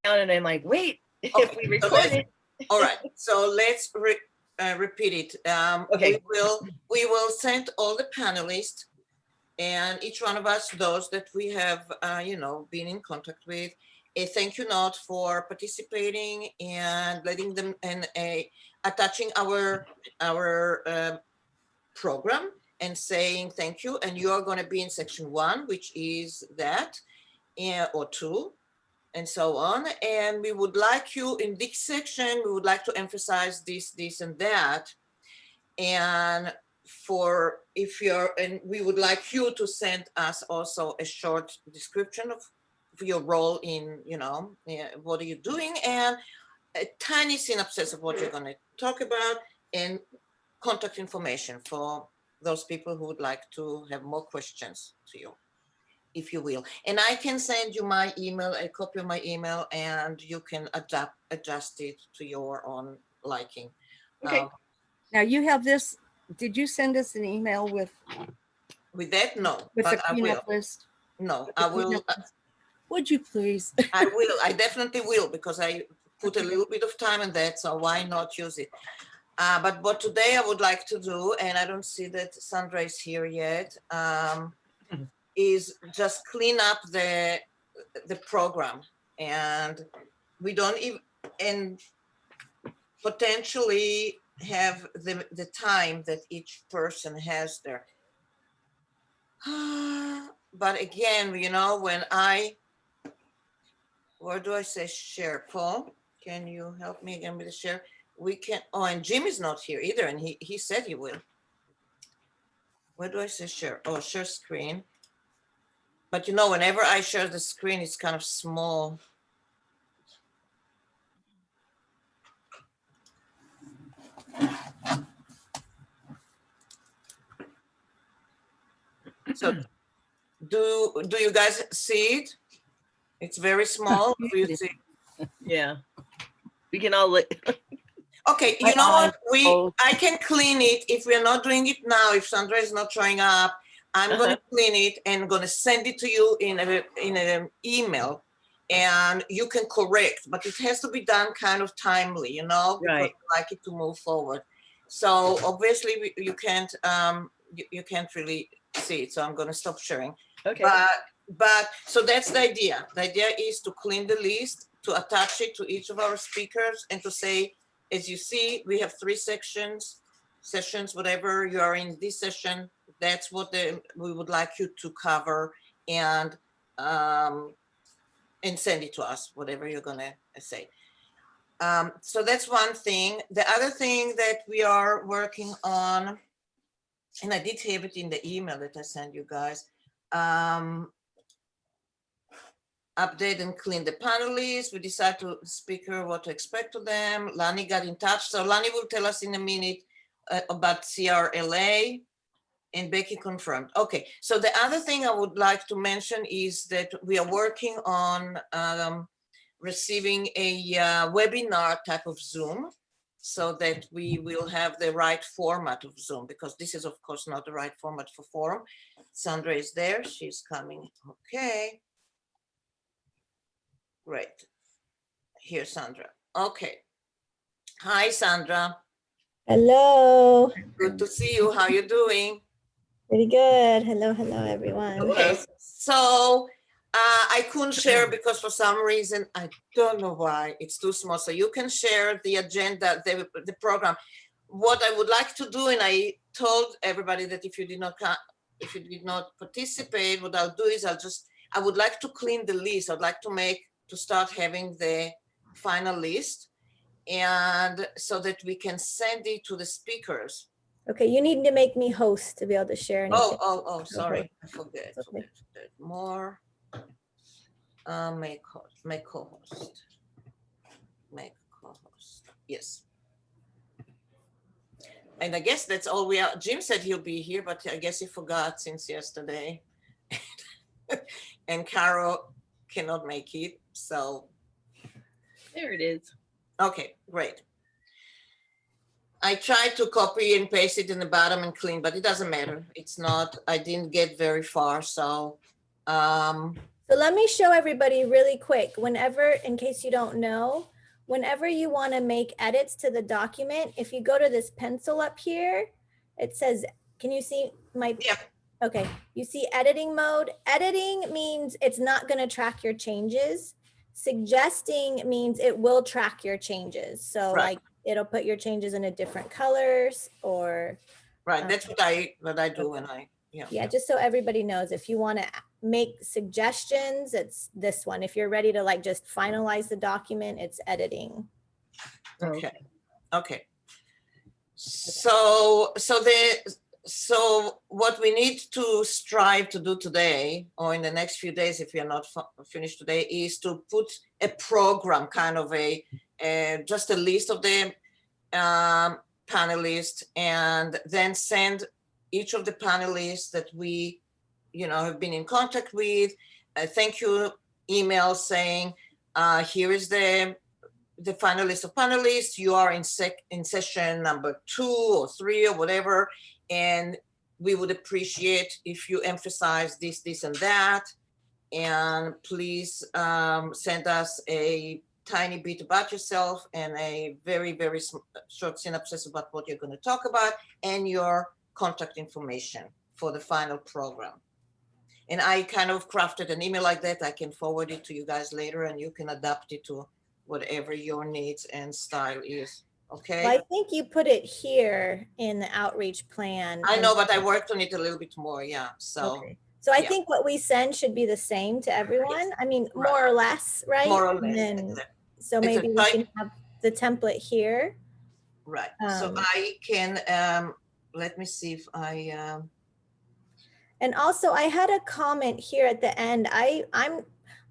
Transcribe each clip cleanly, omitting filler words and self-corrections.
and I'm like, wait, if Okay, we record it. all right, so let's repeat it. Okay. We will send all the panelists and each one of us, those that we have, been in contact with, a thank you note for participating and letting them and attaching our program and saying thank you. And you are going to be in section 1, which is that, or 2, and so on. And we would like you in this section, we would like to emphasize this, and that. And and we would like you to send us also a short description of your role in, what are you doing, and a tiny synopsis of what you're going to talk about, and contact information for those people who would like to have more questions to you, if you will. And I can send you my email, a copy of my email, and you can adjust it to your own liking. Okay. Now you have this. Did you send us an email with that? No, with but the I will. cleanup list? No, I will. Would you please? I will. I definitely will, because I put a little bit of time in that. So why not use it? But what today I would like to do, and I don't see that Sandra is here yet, is just clean up the program, and we don't even, and potentially have the time that each person has there. But again, when where do I say share? Paul, can you help me again with the share? We can, and Jim is not here either, and he said he will. Where do I say share? Oh, share screen. But whenever I share the screen, it's kind of small. So do you guys see it? It's very small. Do you see? Yeah. We can all Okay, you know what? I can clean it if we're not doing it now. If Sandra is not showing up, I'm going to clean it and going to send it to you in an email, and you can correct. But it has to be done kind of timely, because Right. I like it to move forward. So obviously you can't really see it. So I'm going to stop sharing. Okay. But so that's the idea. The idea is to clean the list, to attach it to each of our speakers, and to say, as you see, we have 3 sessions, whatever you are in this session, that's what we would like you to cover, and send it to us, whatever you're gonna say. So that's one thing. The other thing that we are working on, and I did have it in the email that I sent you guys, update and clean the panelists. We decide to speaker what to expect of them. Lani got in touch. So Lani will tell us in a minute about CRLA, and Becky confirmed. Okay, so the other thing I would like to mention is that we are working on receiving a webinar type of Zoom, so that we will have the right format of Zoom, because this is of course not the right format for forum. Sandra is there, she's coming. Okay. Great. Here's Sandra. Okay. Hi, Sandra. Hello. Good to see you. How you doing? Pretty good. Hello, everyone. Okay. So I couldn't share because for some reason, I don't know why, it's too small. So you can share the agenda, the program. What I would like to do, and I told everybody that if you did not participate, what I'll do is I would like to clean the list. I'd like to start having the final list, and so that we can send it to the speakers. Okay, you need to make me host to be able to share anything. Oh, sorry, I forget. Okay. More, make co-host. Yes. And I guess that's all we are. Jim said he'll be here, but I guess he forgot since yesterday. And Carol cannot make it, so. There it is. Okay, great. I tried to copy and paste it in the bottom and clean, but it doesn't matter. It's not, I didn't get very far. So So let me show everybody really quick, whenever, in case you don't know, whenever you want to make edits to the document, if you go to this pencil up here, it says, can you see my? Yeah. Okay, you see editing mode. Editing means it's not going to track your changes. Suggesting means it will track your changes. So Right. like it'll put your changes into different colors or. Right, that's what I do when Yeah, just so everybody knows, if you want to make suggestions, it's this one. If you're ready to like just finalize the document, it's editing. Okay. Okay. So what we need to strive to do today or in the next few days, if we are not finished today, is to put a program, kind of just a list of the panelists, and then send each of the panelists that we have been in contact with a thank you email saying here is the final list of panelists. You are in session number 2 or 3 or whatever, and we would appreciate if you emphasize this and that, and please send us a tiny bit about yourself and a very, very short synopsis about what you're going to talk about and your contact information for the final program. And I kind of crafted an email like that. I can forward it to you guys later and you can adapt it to whatever your needs and style is. Okay. Well, I think you put it here in the outreach plan. I know, but I worked on it a little bit more. Yeah. So. Okay. So I yeah. think what we send should be the same to everyone. Yes. I mean, Right. more or less, right? More or And less. then- Exactly. so It's a maybe we type- can have the template here. Right. So I can, let me see if I, And also I had a comment here at the end.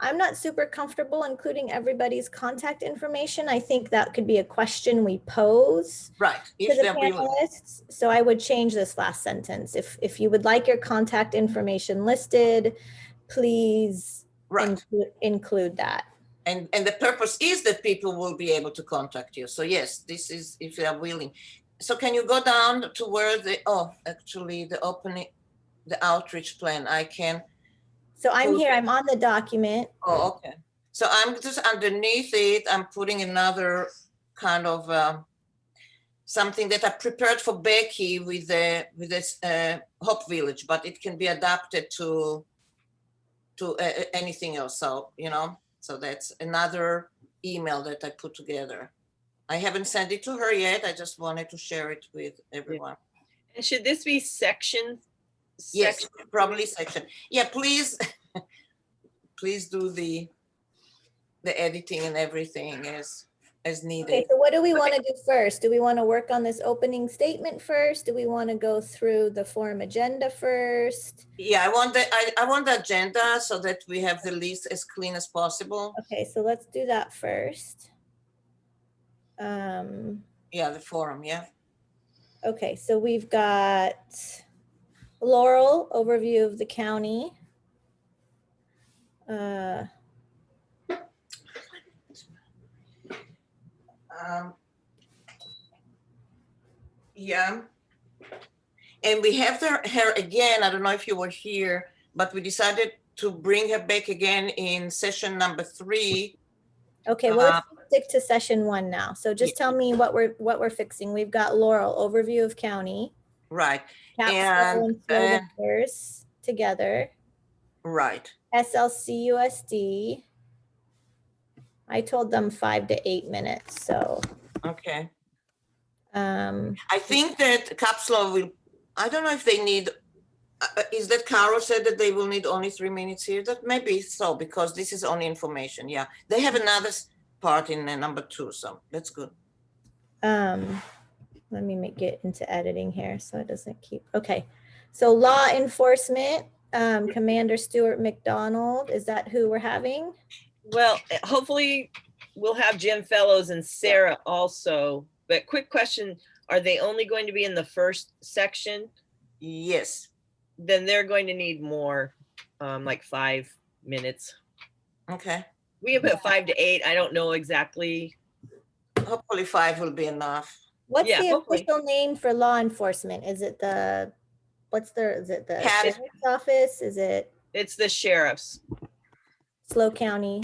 I'm not super comfortable including everybody's contact information. I think that could be a question we pose right. to If the they're willing. panelists. So I would change this last sentence. If you would like your contact information listed, please Right. include that. And the purpose is that people will be able to contact you. So yes, this is if they are willing. So can you go down to where actually the opening, the outreach plan, I can. So I'm here, Okay. I'm on the document. Oh, okay. So I'm just underneath it, I'm putting another kind of something that I prepared for Becky with this Hope Village, but it can be adapted to anything else. So, so that's another email that I put together. I haven't sent it to her yet. I just wanted to share it with everyone. And should this be section? Yes, probably section. Yeah, please, please do the editing and everything as needed. Okay, so what do we want to do first? Do we want to work on this opening statement first? Do we want to go through the forum agenda first? Yeah, I want the agenda so that we have the list as clean as possible. Okay, so let's do that first. Yeah, the forum, yeah. Okay, so we've got Laurel, overview of the county. Yeah. And we have her again. I don't know if you were here, but we decided to bring her back again in session number 3. Okay, well, let's stick to session 1 now. So just tell me what we're fixing. We've got Laurel, overview of county. Right. Capstone and slogan And verse together. right. SLC USD. I told them 5 to 8 minutes, so. Okay. I think that Capsule will, I don't know if they need, is that Carol said that they will need only 3 minutes here? That may be so, because this is only information. Yeah, they have another part in number 2, so that's good. Let me get into editing here so it doesn't keep, okay. So law enforcement, Commander Stuart McDonald, is that who we're having? Well, hopefully we'll have Jim Fellows and Sarah also. But quick question, are they only going to be in the first section? Yes. Then they're going to need more, like 5 minutes. Okay. We have put 5 to 8. I don't know exactly. Hopefully 5 will be enough. What's Yeah, the hopefully. official name for law enforcement? Is it is it the Cat- sheriff's office? Is it? It's the sheriffs. SLO County?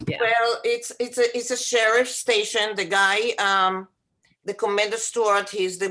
Yeah, Well, it's a sheriff station. The guy, the Commander Stewart, he's the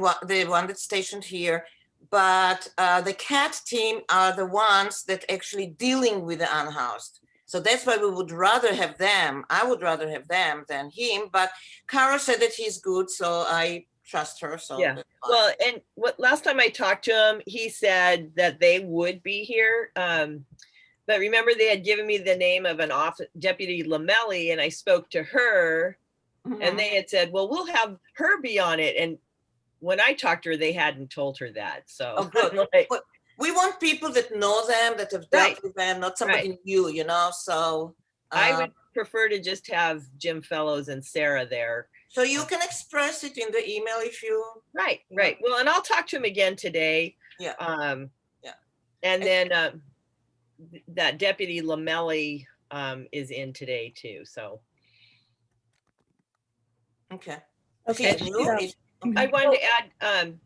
one that's stationed here. But the CAT team are the ones that actually dealing with the unhoused. So that's why we would rather have them. I would rather have them than him. But Kara said that he's good, so I trust her. So yeah. that's fine. Well, and last time I talked to him, he said that they would be here. But remember, they had given me the name of an Deputy Lamelli, and I spoke to her, Mhm. and they had said, well, we'll have her be on it. And when I talked to her, they hadn't told her that. So Oh, good. I'm like, But we want people that know them, that have Right. dealt with them, not somebody new, you know. So I would prefer to just have Jim Fellows and Sarah there. so you can express it in the email if you. Right, Yeah. right. Well, and I'll talk to him again today. Yeah. Yeah. And then that Deputy Lamelli is in today too. So Okay. Okay. She's new. so- Is- I wanted to add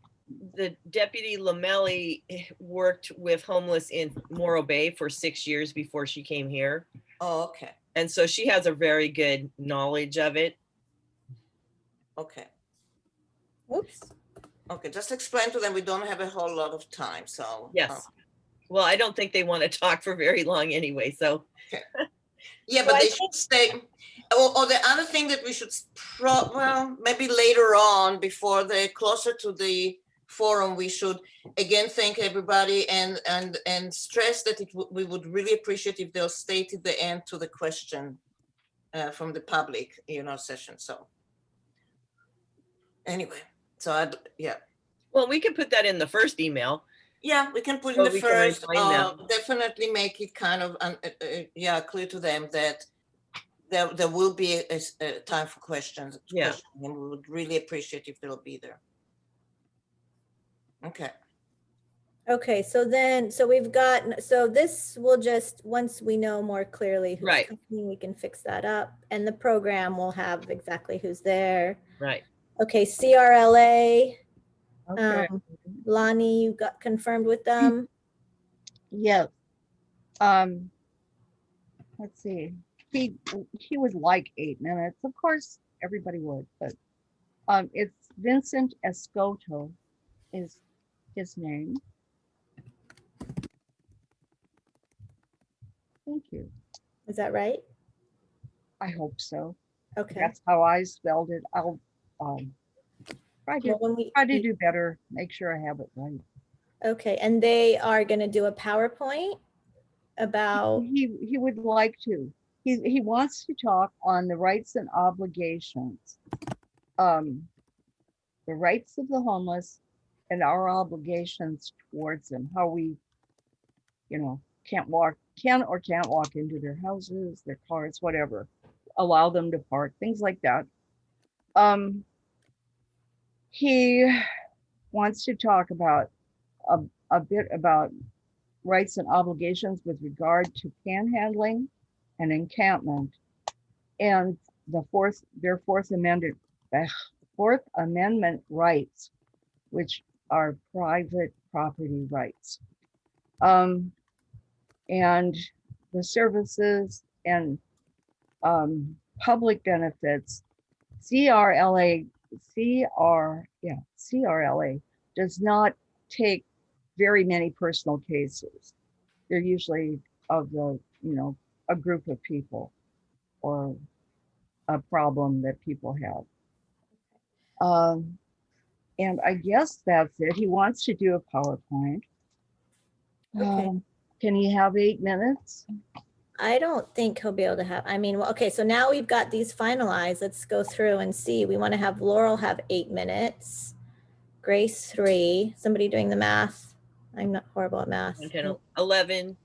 the Deputy Lamelli worked with homeless in Morro Bay for 6 years before she came here. Oh, okay. And so she has a very good knowledge of it. Okay. Oops. Okay. Just explain to them we don't have a whole lot of time. So Yes. Well, I don't think they want to talk for very long anyway. So yeah, So but I they should stay. Or the other thing that we should well, maybe later on, before they're closer to the forum, we should again thank everybody and stress that we would really appreciate if they'll state at the end to the question from the public, session. So anyway, so yeah. well, we can put that in the first email. Yeah, we can put in Well, the we can first, remind them. definitely make it kind of, clear to them that there will be a time for questions. Yeah. And we would really appreciate if they'll be there. Okay. Okay, so we've got, so this will just, once we know more clearly who's Right. coming, we can fix that up. And the program will have exactly who's there. Right. Okay, CRLA, Okay, Lonnie, you got confirmed with them? yes. Let's see, he would like 8 minutes. Of course, everybody would, but it's Vincent Escoto is his name. Thank you. Is that right? I hope so. Okay. That's how I spelled it. I'll try Well, when we- to do better, make sure I have it right. Okay, and they are gonna do a PowerPoint about, He would like to. He wants to talk on the rights and obligations. The rights of the homeless and our obligations towards them, how we, can or can't walk into their houses, their cars, whatever, allow them to park, things like that. He wants to talk about a bit about rights and obligations with regard to panhandling and encampment, and their Fourth Amendment rights, which are private property rights, and the services and public benefits. CRLA does not take very many personal cases. They're usually of a group of people or a problem that people have. And I guess that's it. He wants to do a PowerPoint. Okay. Can he have 8 minutes? I don't think he'll be able to have, well, okay, so now we've got these finalized. Let's go through and see. We want to have Laurel have 8 minutes, Grace 3. Somebody doing the math? I'm not horrible at math. 11.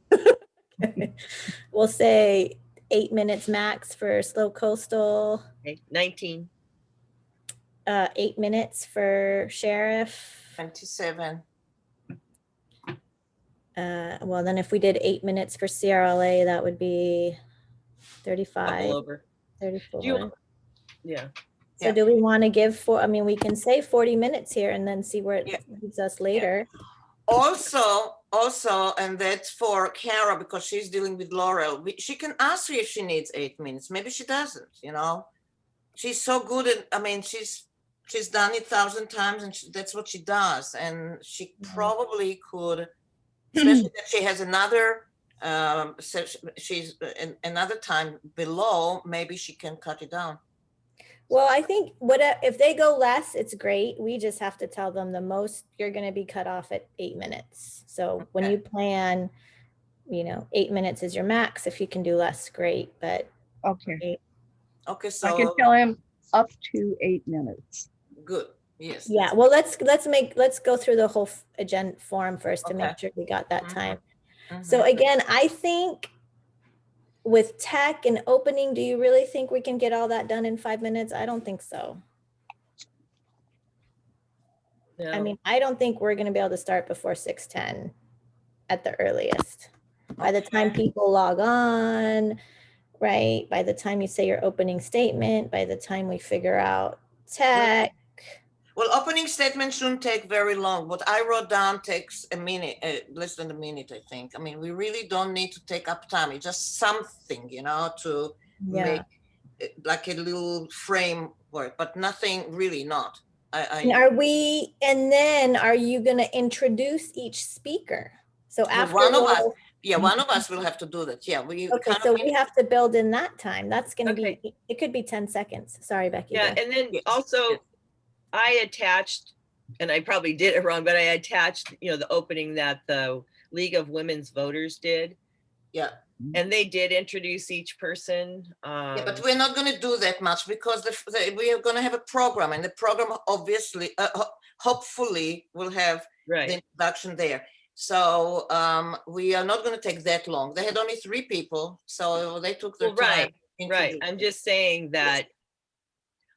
We'll say 8 minutes max for Slow Coastal, Okay, 19. 8 minutes for Sheriff. 27. Well, then if we did 8 minutes for CRLA, that would be Couple 35, over. 34. Do you- Yeah. So Yeah. do we want to give we can say 40 minutes here and then see where it Yeah. leads us later. Also, and that's for Kara because she's dealing with Laurel. She can ask her if she needs 8 minutes. Maybe she doesn't, you know. She's so good at, I mean, she's done it 1,000 times and that's what she does. And she probably could, especially that she has another, she's another time below, maybe she can cut it down. Well, I think if they go less, it's great. We just have to tell them the most you're going to be cut off at 8 minutes. So when Okay. you plan, 8 minutes is your max. If you can do less, great. But Okay, Okay, I so can tell him up to 8 minutes. good. Yes. yeah, well, let's go through the whole agenda form first to Okay. make sure we got that Mhm. time. Mhm. So again, I think with tech and opening, do you really think we can get all that done in 5 minutes? I don't think so. I No. mean, I don't think we're gonna be able to start before 6:10 at the earliest. By the time Okay. people log on, right? By the time you say your opening statement, by the time we figure out tech. Well, opening statement shouldn't take very long. What I wrote down takes a minute, less than a minute, I think. I mean, we really don't need to take up time. It's just something, to Yeah. make it like a little framework, but nothing really not. And then are you gonna introduce each speaker? So Well, after one of us, we'll- one of us will have to do that. Yeah, we Okay, kind so of we have to build in that time. That's gonna Okay. be, it could be 10 seconds. Sorry, Becky. Yeah, go. and then Yes, also yes. I attached, and I probably did it wrong, but I attached, the opening that the League of Women's Voters did. Yeah. And they did introduce each person. Yeah, but we're not going to do that much because we are going to have a program, and the program obviously, hopefully, will have the Right, introduction there. So we are not going to take that long. They had only 3 people, so they took their well, time. right. introducing. I'm just saying that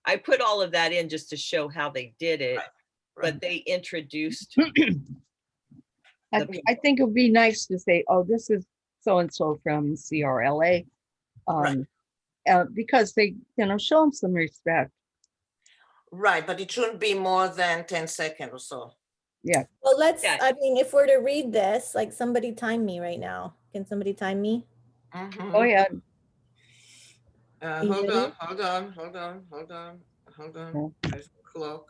I put all of that in just to show how they did it, Right. but they introduced. I think it would be nice to say, oh, this is so-and-so from CRLA. Right. Because they, show them some respect. Right, but it shouldn't be more than 10 seconds or so. Yeah. Well, Yeah. I mean, if we're to read this, like somebody time me right now. Can somebody time me? Mhm. Oh, yeah. You Hold ready? on. Yeah. There's the clock.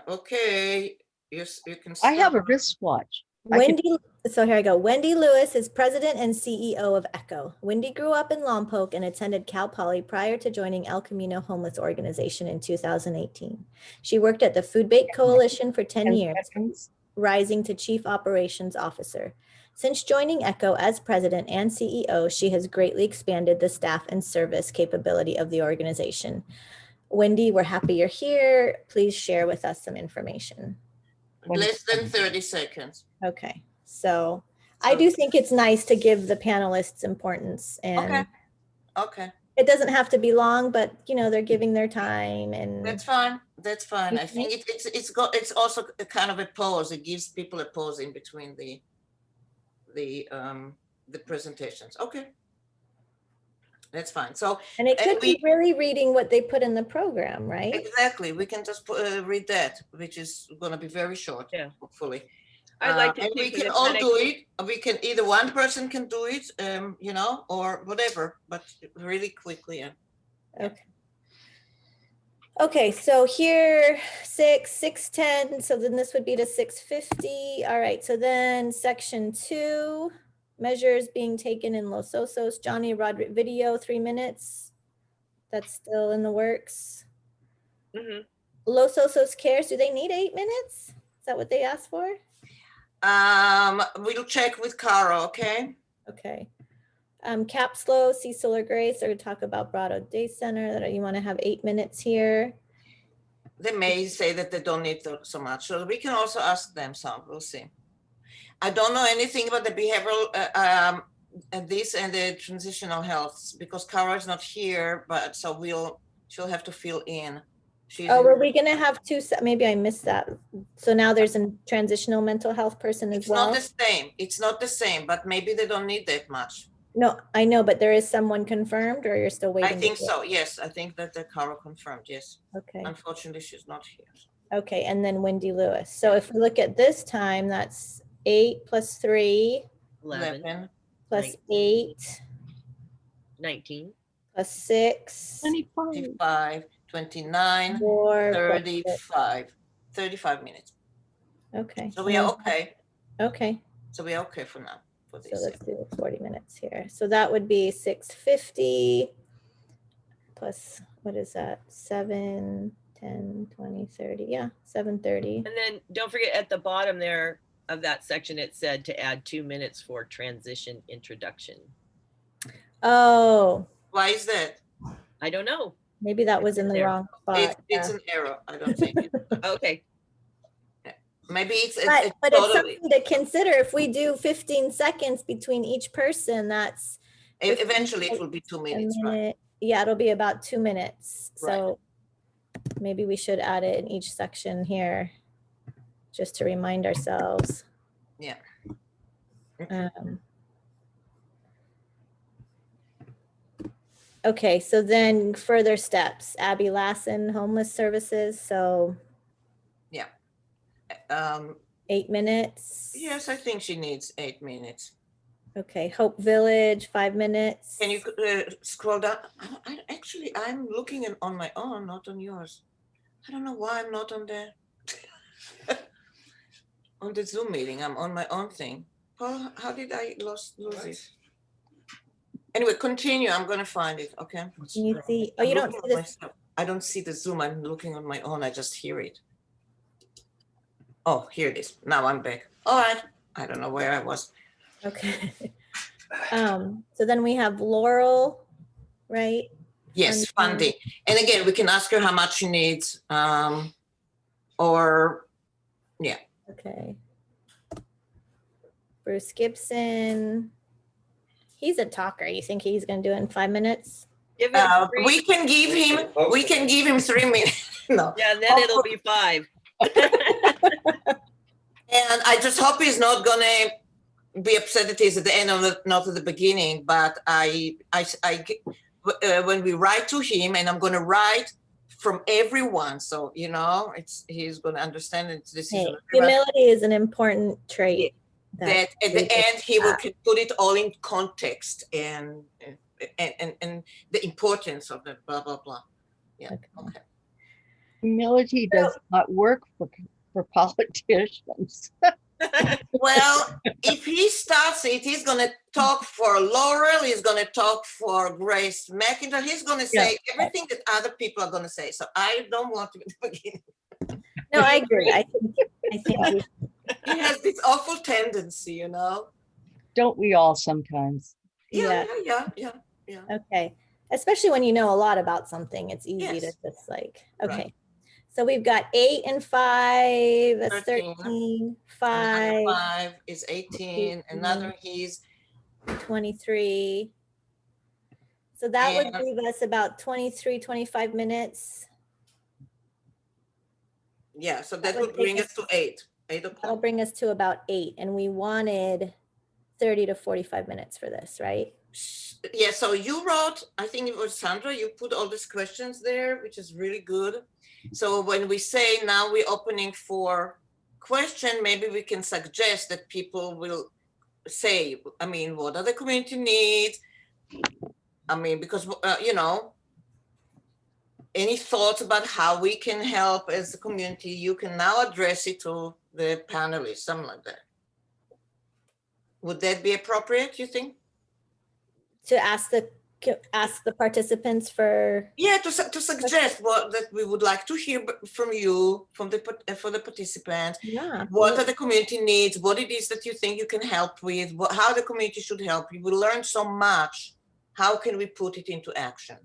Okay, yes, you can I have a start. wristwatch. I could- So here I go. Wendy Lewis is president and CEO of ECHO. Wendy grew up in Lompoc and attended Cal Poly prior to joining El Camino Homeless Organization in 2018. She worked at the Food Bank Coalition for 10 years, rising to chief operations officer. Since joining ECHO as president and CEO, she has greatly expanded the staff and service capability of the organization. Wendy, we're happy you're here. Please share with us some information. Less than 30 seconds. Okay, so I do think it's nice to give the panelists importance, and Okay, it doesn't have to be long, but they're giving their time, and that's fine. I Okay. think it's also a kind of a pause. It gives people a pause in between the presentations. Okay, that's fine. So and it could be we- really reading what they put in the program, right? exactly, we can just read that, which is going to be very short. Yeah. Hopefully. I'd like to and we take can the all time- do it. We can either one person can do it, or whatever, but really quickly. Yeah. Okay, so here 6:10, so then this would be to 6:50. All right, so then section 2, measures being taken in Los Osos. Johnny Rodriguez video, 3 minutes. That's still in the works. Mhm. Los Osos Cares, do they need 8 minutes? Is that what they asked for? We'll check with Cara, okay? Okay. Capslow, Cecil or Grace are to talk about Brado Day Center, that you want to have 8 minutes here. They may say that they don't need so much, so we can also ask them some. We'll see. I don't know anything about the behavioral this and the transitional health because Cara is not here, but so she'll have to fill in. Were we gonna have 2? Maybe I missed that. So now there's a transitional mental health person as well. It's not the same, but maybe they don't need that much. No, I know, but there is someone confirmed, or you're still waiting? I think so. Yes, I think that the Cara confirmed. Yes. Okay. Unfortunately, she's not here. Okay, and then Wendy Lewis. So if we look at this time, that's 8 plus 3 11, 11, plus Right. 8 19. plus 6 25. 25, 29, more. plus 35, 35 minutes. Okay. So we are okay. Okay. So we are okay for now, for So this. let's do 40 minutes here. So that would be 650 plus, what is that? 7, 10, 20, 30. Yeah, 730. And then don't forget at the bottom there of that section, it said to add 2 minutes for transition introduction. Oh, Why is that? I don't know. maybe that was in the there. wrong It's, spot. it's yeah. an error. I don't think. Okay. Maybe it's But it's totally. something to consider. If we do 15 seconds between each person, that's Eventually, it will be 2 a minutes, right? minute. Yeah, it'll be about 2 minutes. Right. So maybe we should add it in each section here, just to remind ourselves. Yeah. Okay, so then further steps, Abby Lassen, homeless services, so Um, 8 minutes. yes, I think she needs 8 minutes. Okay, Hope Village, 5 minutes. Can you scroll down? Actually, I'm looking on my own, not on yours. I don't know why I'm not on there. On the Zoom meeting, I'm on my own thing. Paul, how did I lose it? Anyway, continue. I'm gonna find it. Okay. Can you see? Oh, I'm you don't looking see at this? myself. I don't see the Zoom. I'm looking on my own. I just hear it. Oh, here it is. Now I'm back. All right. I don't know where I was. Okay. So then we have Laurel, right? Yes, funding. And again, we can ask her how much she needs. Or yeah. Okay. Bruce Gibson. He's a talker. You think he's gonna do it in 5 minutes? Give him 3. We can give him 3 minutes. No. Yeah, and then it'll be 5. And I just hope he's not gonna be upset that he's at the end of the, not at the beginning. But when we write to him, and I'm gonna write from everyone, so you know, he's gonna understand it. This is Humility is an important trait. That at the end he will put it all in context and the importance of the blah blah blah. Yeah. Okay. Humility does not work for politicians. Well, if he starts it, he's going to talk for Laurel. He's going to talk for Grace McIntyre. He's going to say everything that other people are going to say. So I don't want to be the beginning. No, I agree. I think He has this awful tendency, you know. Don't we all sometimes? Yeah. Okay. Especially when you know a lot about something, it's easy to Yes. just like, okay. Right. So we've got 8 and 5, that's 13. 13, Another 5, 5 is 18. Another he's 23. So that would And- leave us about 23, 25 minutes. yeah. So that would would bring take us to 8 That'll o'clock. bring us to about 8, and we wanted 30 to 45 minutes for this, right? Yeah, so you wrote, I think it was Sandra, you put all these questions there, which is really good. So when we say now we're opening for question, maybe we can suggest that people will say, I mean, what are the community needs? I mean, because, you know, any thoughts about how we can help as a community, you can now address it to the panelists, something like that. Would that be appropriate, you think? To ask the participants for, Yeah, to suggest what that we would like to hear from you, for the participants. yeah. What are the community needs? What it is that you think you can help with? How the community should help you? We learn so much. How can we put it into action?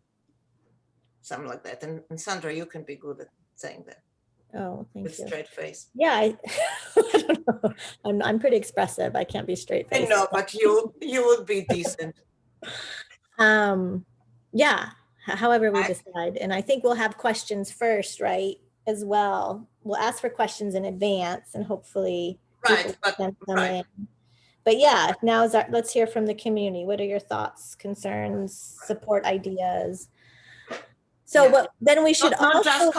Something like that. And Sandra, you can be good at saying that Oh, thank with you. straight face. Yeah, I don't know. I'm pretty expressive. I can't be straight I faced. know, but you would be decent. Yeah, however we decide. And I think we'll have questions first, right? As well. We'll ask for questions in advance and hopefully. Right, people but send them right. in. But yeah, now is our, let's hear from the community. What are your thoughts, concerns, support ideas? So, Yeah. but then we should Not just also,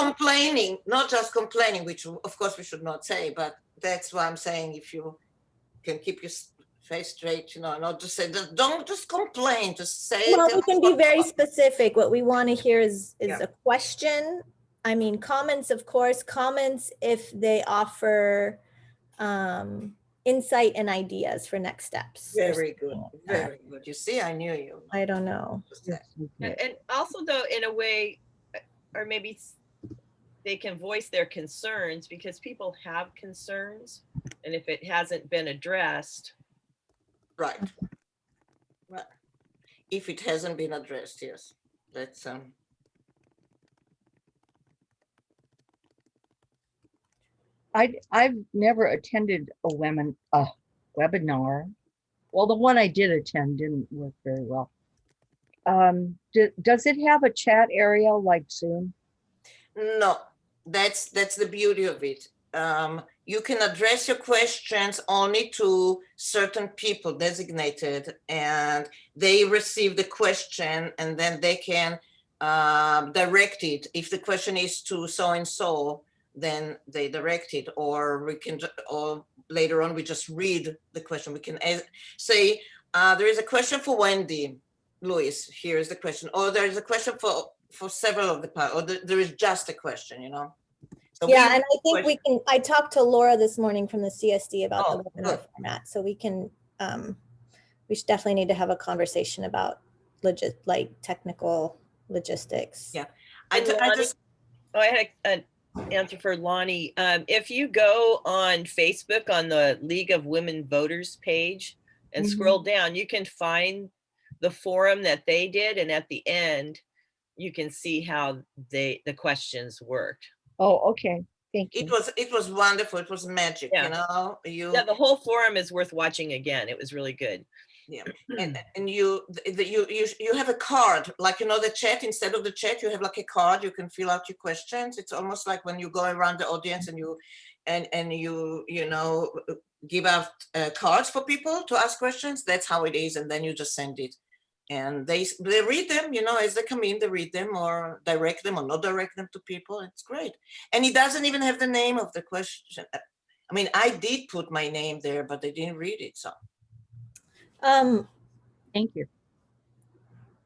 complaining, which of course we should not say, but that's why I'm saying if you can keep your face straight, not just say, don't just complain, just say. well, tell we us can be what- very specific. What we want to hear is Yeah. a question. I mean, comments, of course, comments if they offer insight and ideas for next steps. or Very good, something like that. very good. You see, I knew you. I don't know. Just that. And also though, in a way, or maybe they can voice their concerns because people have concerns. And if it hasn't been addressed, Right. Right. If it hasn't been addressed, yes, that's, I've never attended a webinar. Well, the one I did attend didn't work very well. Does it have a chat area like Zoom? no, that's the beauty of it. You can address your questions only to certain people designated, and they receive the question, and then they can direct it. If the question is to so and so, then they direct it, or we can, or later on we just read the question. We can say there is a question for Wendy Lewis. Here is the question, or there is a question for several of the part, or there is just a question, So Yeah, we- and I think we can, I talked to Laura this morning from the CSD about Oh, the webinar good. format, so we can, we should definitely need to have a conversation about technical logistics. Yeah. And Lonnie- I had an answer for Lonnie. If you go on Facebook on the League of Women Voters page and Mhm. scroll down, you can find the forum that they did. And at the end, you can see how the questions worked. Oh, okay. Thank you. It was wonderful. It was magic, Yeah. Yeah, the whole forum is worth watching again. It was really good. Yeah, and you have a card, like, the chat. Instead of the chat, you have like a card. You can fill out your questions. It's almost like when you go around the audience and you give out cards for people to ask questions. That's how it is, and then you just send it, and they read them. As they come in, they read them or direct them or not direct them to people. It's great, and it doesn't even have the name of the question. I mean, I did put my name there, but they didn't read it, so. Thank you.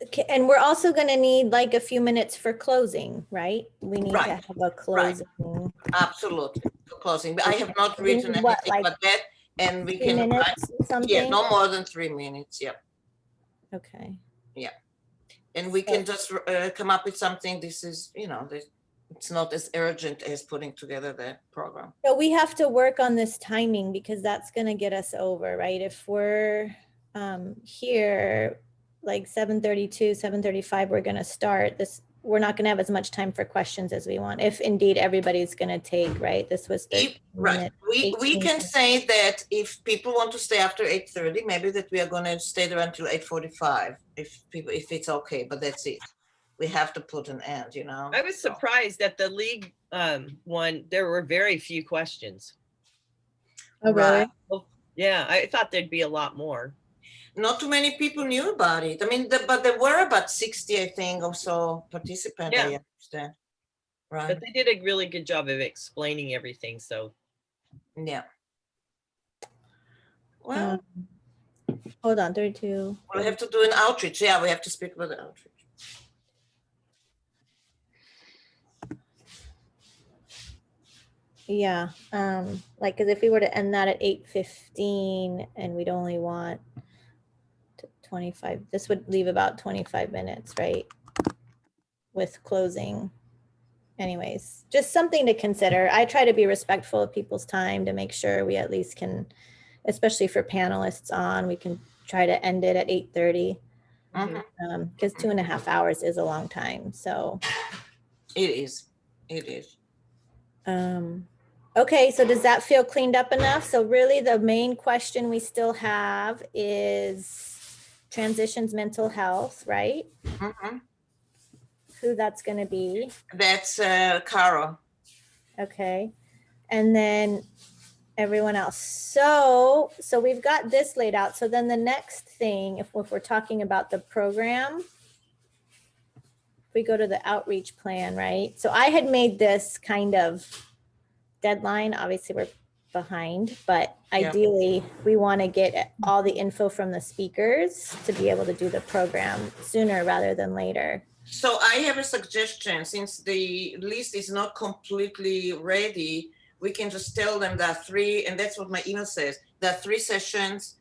Okay, and we're also gonna need like a few minutes for closing, right? We need to Right, have a closing. Absolutely, for closing. But I have not We need written what, anything like but that, and we 3 can, minutes or yeah, something? no more than 3 minutes, yeah. Okay. And we can just come up with something. This is, it's not as urgent as putting together the program. So we have to work on this timing because that's gonna get us over, right? If we're here like 7:32, 7:35, we're gonna start this. We're not gonna have as much time for questions as we want, if indeed everybody's gonna take, right? This was 13 Right, minutes, we 18 can minutes. say that if people want to stay after 8:30, maybe that we are going to stay there until 8:45, if it's okay, but that's it. We have to put an end, I was surprised at the league one. There were very few questions. Oh, really? Right. Yeah, I thought there'd be a lot more. Not too many people knew about it. I mean, but there were about 60, I think, or so participants, I Yeah. understand. Right, But they did a really good job of explaining everything. So yeah. Well, Hold on, 32. we'll have to do an outreach. Yeah, we have to speak about the outreach. Yeah, like, because if we were to end that at 8:15 and we'd only want 25, this would leave about 25 minutes, right? With closing. Anyways, just something to consider. I try to be respectful of people's time to make sure we at least can, especially for panelists on, we can try to end it at 8:30. Mhm. Because 2.5 hours is a long time, so. It is. It is. Okay, so does that feel cleaned up enough? So really the main question we still have is transitions mental health, right? Mhm. Who that's gonna be, That's Carol. okay? And then everyone else. So we've got this laid out. So then the next thing, if we're talking about the program, we go to the outreach plan, right? So I had made this kind of deadline. Obviously, we're behind, but Yeah. ideally, we want to get all the info from the speakers to be able to do the program sooner rather than later. So I have a suggestion, since the list is not completely ready, we can just tell them that three, and that's what my email says, there are 3 sessions,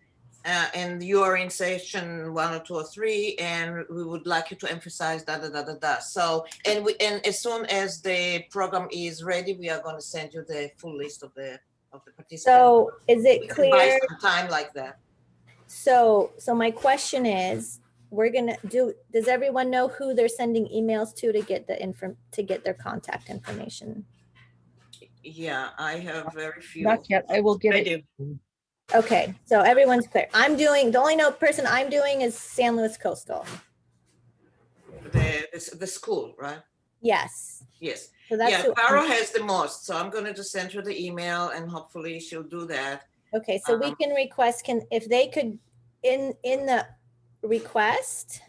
and you are in session 1 or 2 or 3, and we would like you to emphasize da, da, da, da, da. So, and as soon as the program is ready, we are going to send you the full list of the participants. So is We it can buy clear? some time like that. So my question is, does everyone know who they're sending emails to get to get their contact information? Yeah, I have very few. Not yet. I will get I it. do. Okay, so everyone's clear. The only person I'm doing is San Luis Coastal. The school, right? Yes. Yes. So that's Yeah, who Farah has the most, so I'm gonna just send her the email and hopefully she'll do that. okay, so we can request, if they could, in the request.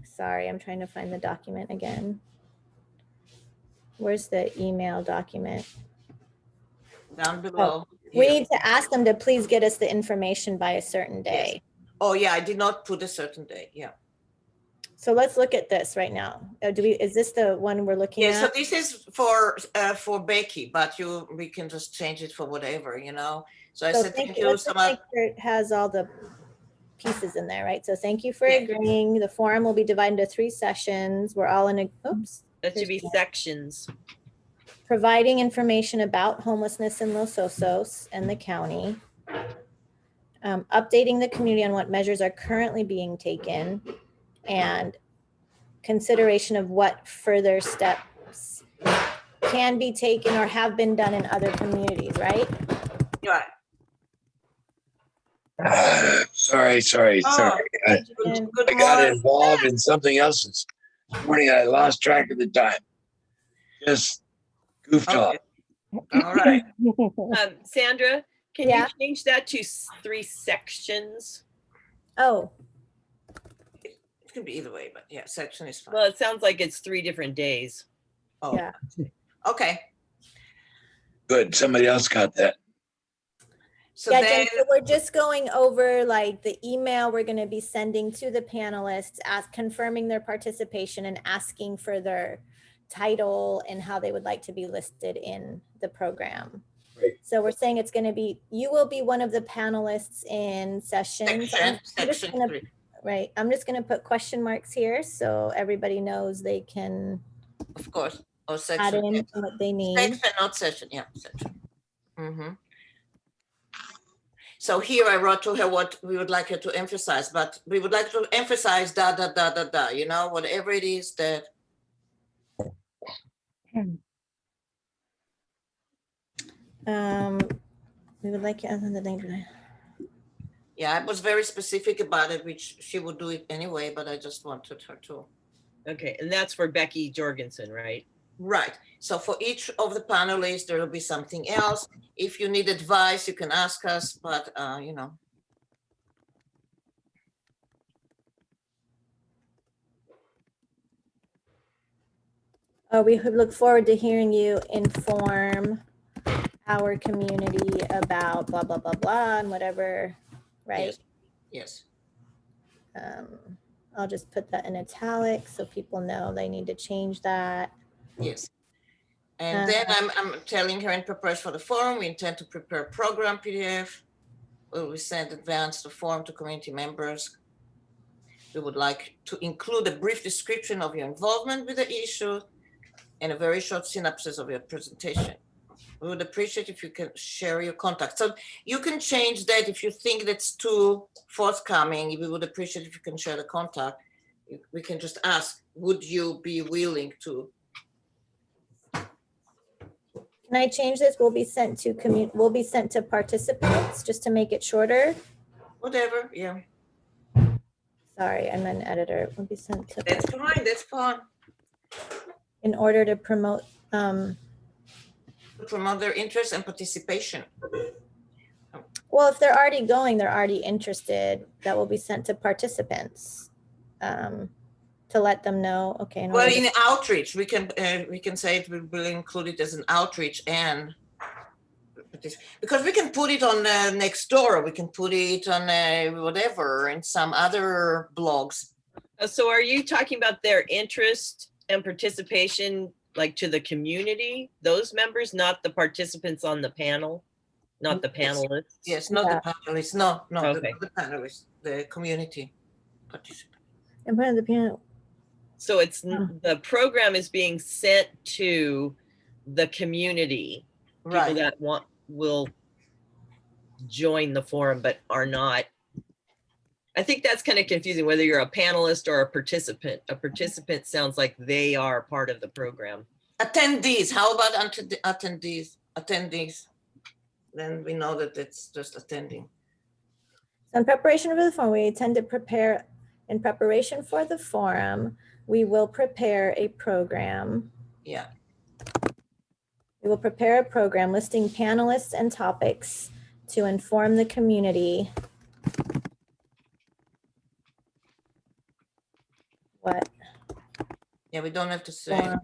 Sorry, I'm trying to find the document again. Where's the email document? Down below. We here. need to ask them to please get us the information by a certain day. Oh, yeah, I did not put a certain day, yeah. So let's look at this right now. Is this the one we're looking Yeah, so at? this is for Becky, but we can just change it for whatever, you know? So I said, thank you Let's so just make much. sure it has all the pieces in there, right? So thank you for Yeah. agreeing. The forum will be divided into 3 sessions. We're all in a, oops. That should be sections. Providing information about homelessness in Los Osos and the county. Updating the community on what measures are currently being taken, and consideration of what further steps can be taken or have been done in other communities, right? Yeah. Sorry. Oh, I good got morning. involved in something else this morning. I lost track of the time. Just goofed off. Okay. All right. Sandra, can Yeah. you change that to 3 sections? Oh, It can be either way, but yeah, section is fine. Well, it sounds like it's 3 different days. Oh, yeah. okay. Good. Somebody else got that. So Yeah, then, Jen, so we're just going over like the email we're going to be sending to the panelists, confirming their participation and asking for their title and how they would like to be listed in the program. Great. So we're saying it's going to be, you will be one of the panelists in sessions. I'm just section gonna, 3. right. I'm just going to put question marks here so everybody knows they can Of course. Or add section. in what they need. Section, not session. Yeah, section. Mm-hmm. So here I wrote to her what we would like her to emphasize, but we would like to emphasize da, da, da, da, da, you know, whatever it is that. We would like you other than Yeah, I was very specific about it, which she would do it anyway, but I just wanted her to. Okay, and that's for Becky Jorgensen, right? Right. So for each of the panelists, there will be something else. If you need advice, you can ask us, but you know. We look forward to hearing you inform our community about blah, blah, blah, blah, and whatever, right? Yes. I'll just put that in italics so people know they need to change that. Yes. And then I'm telling her in preparation for the forum, we intend to prepare a program PDF. We send advance the form to community members. We would like to include a brief description of your involvement with the issue and a very short synopsis of your presentation. We would appreciate if you can share your contact. So you can change that if you think that's too forthcoming. We would appreciate if you can share the contact. We can just ask, would you be willing to? Can I change this? Will be sent to participants just to make it shorter. Whatever, yeah. Sorry, I'm an editor. Will be sent to That's fine, that's fine. in order to promote. To promote their interest and participation. Well, if they're already going, they're already interested. That will be sent to participants. to let them know, okay. in Well, order to- in outreach, we can say it will include it as an outreach and because we can put it on Nextdoor, we can put it on whatever in some other blogs. So are you talking about their interest and participation, like to the community, those members, not the participants on the panel, not the Yes. panelists? Yes, not the panelists. No, Okay. the panelists, the community participants. in front of the piano. So it's, the program is being sent to the community, people Right. that will join the forum, but are not. I think that's kind of confusing, whether you're a panelist or a participant. A participant sounds like they are part of the program. Attendees. How about attendees? Attendees. Then we know that it's just attending. So in preparation for the forum, we intend to prepare, in preparation for the forum, we will prepare a program. Yeah. We will prepare a program listing panelists and topics to inform the community what Yeah, we don't have to say. forum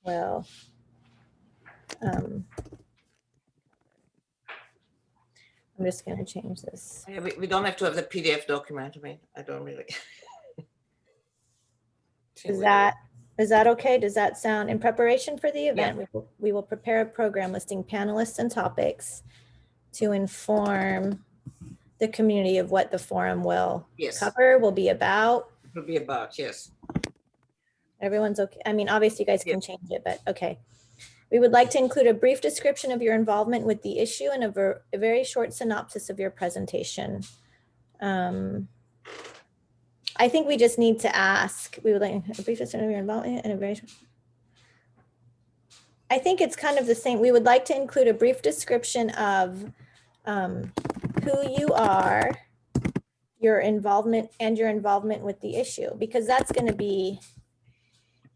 will I'm just going to change this. Yeah, we don't have to have the PDF document. I mean, I don't really. Is that okay? Does that sound, in preparation for the event, we will prepare a program listing panelists and topics to inform the community of what the forum will Yes. cover, will be about. Will be about, yes. Everyone's okay. I mean, obviously you guys can change it, but okay. We would like to include a brief description of your involvement with the issue and a very short synopsis of your presentation. I think we just need to ask, we would like a brief description of your involvement and a very short. I think it's kind of the same. We would like to include a brief description of who you are, your involvement with the issue, because that's going to be,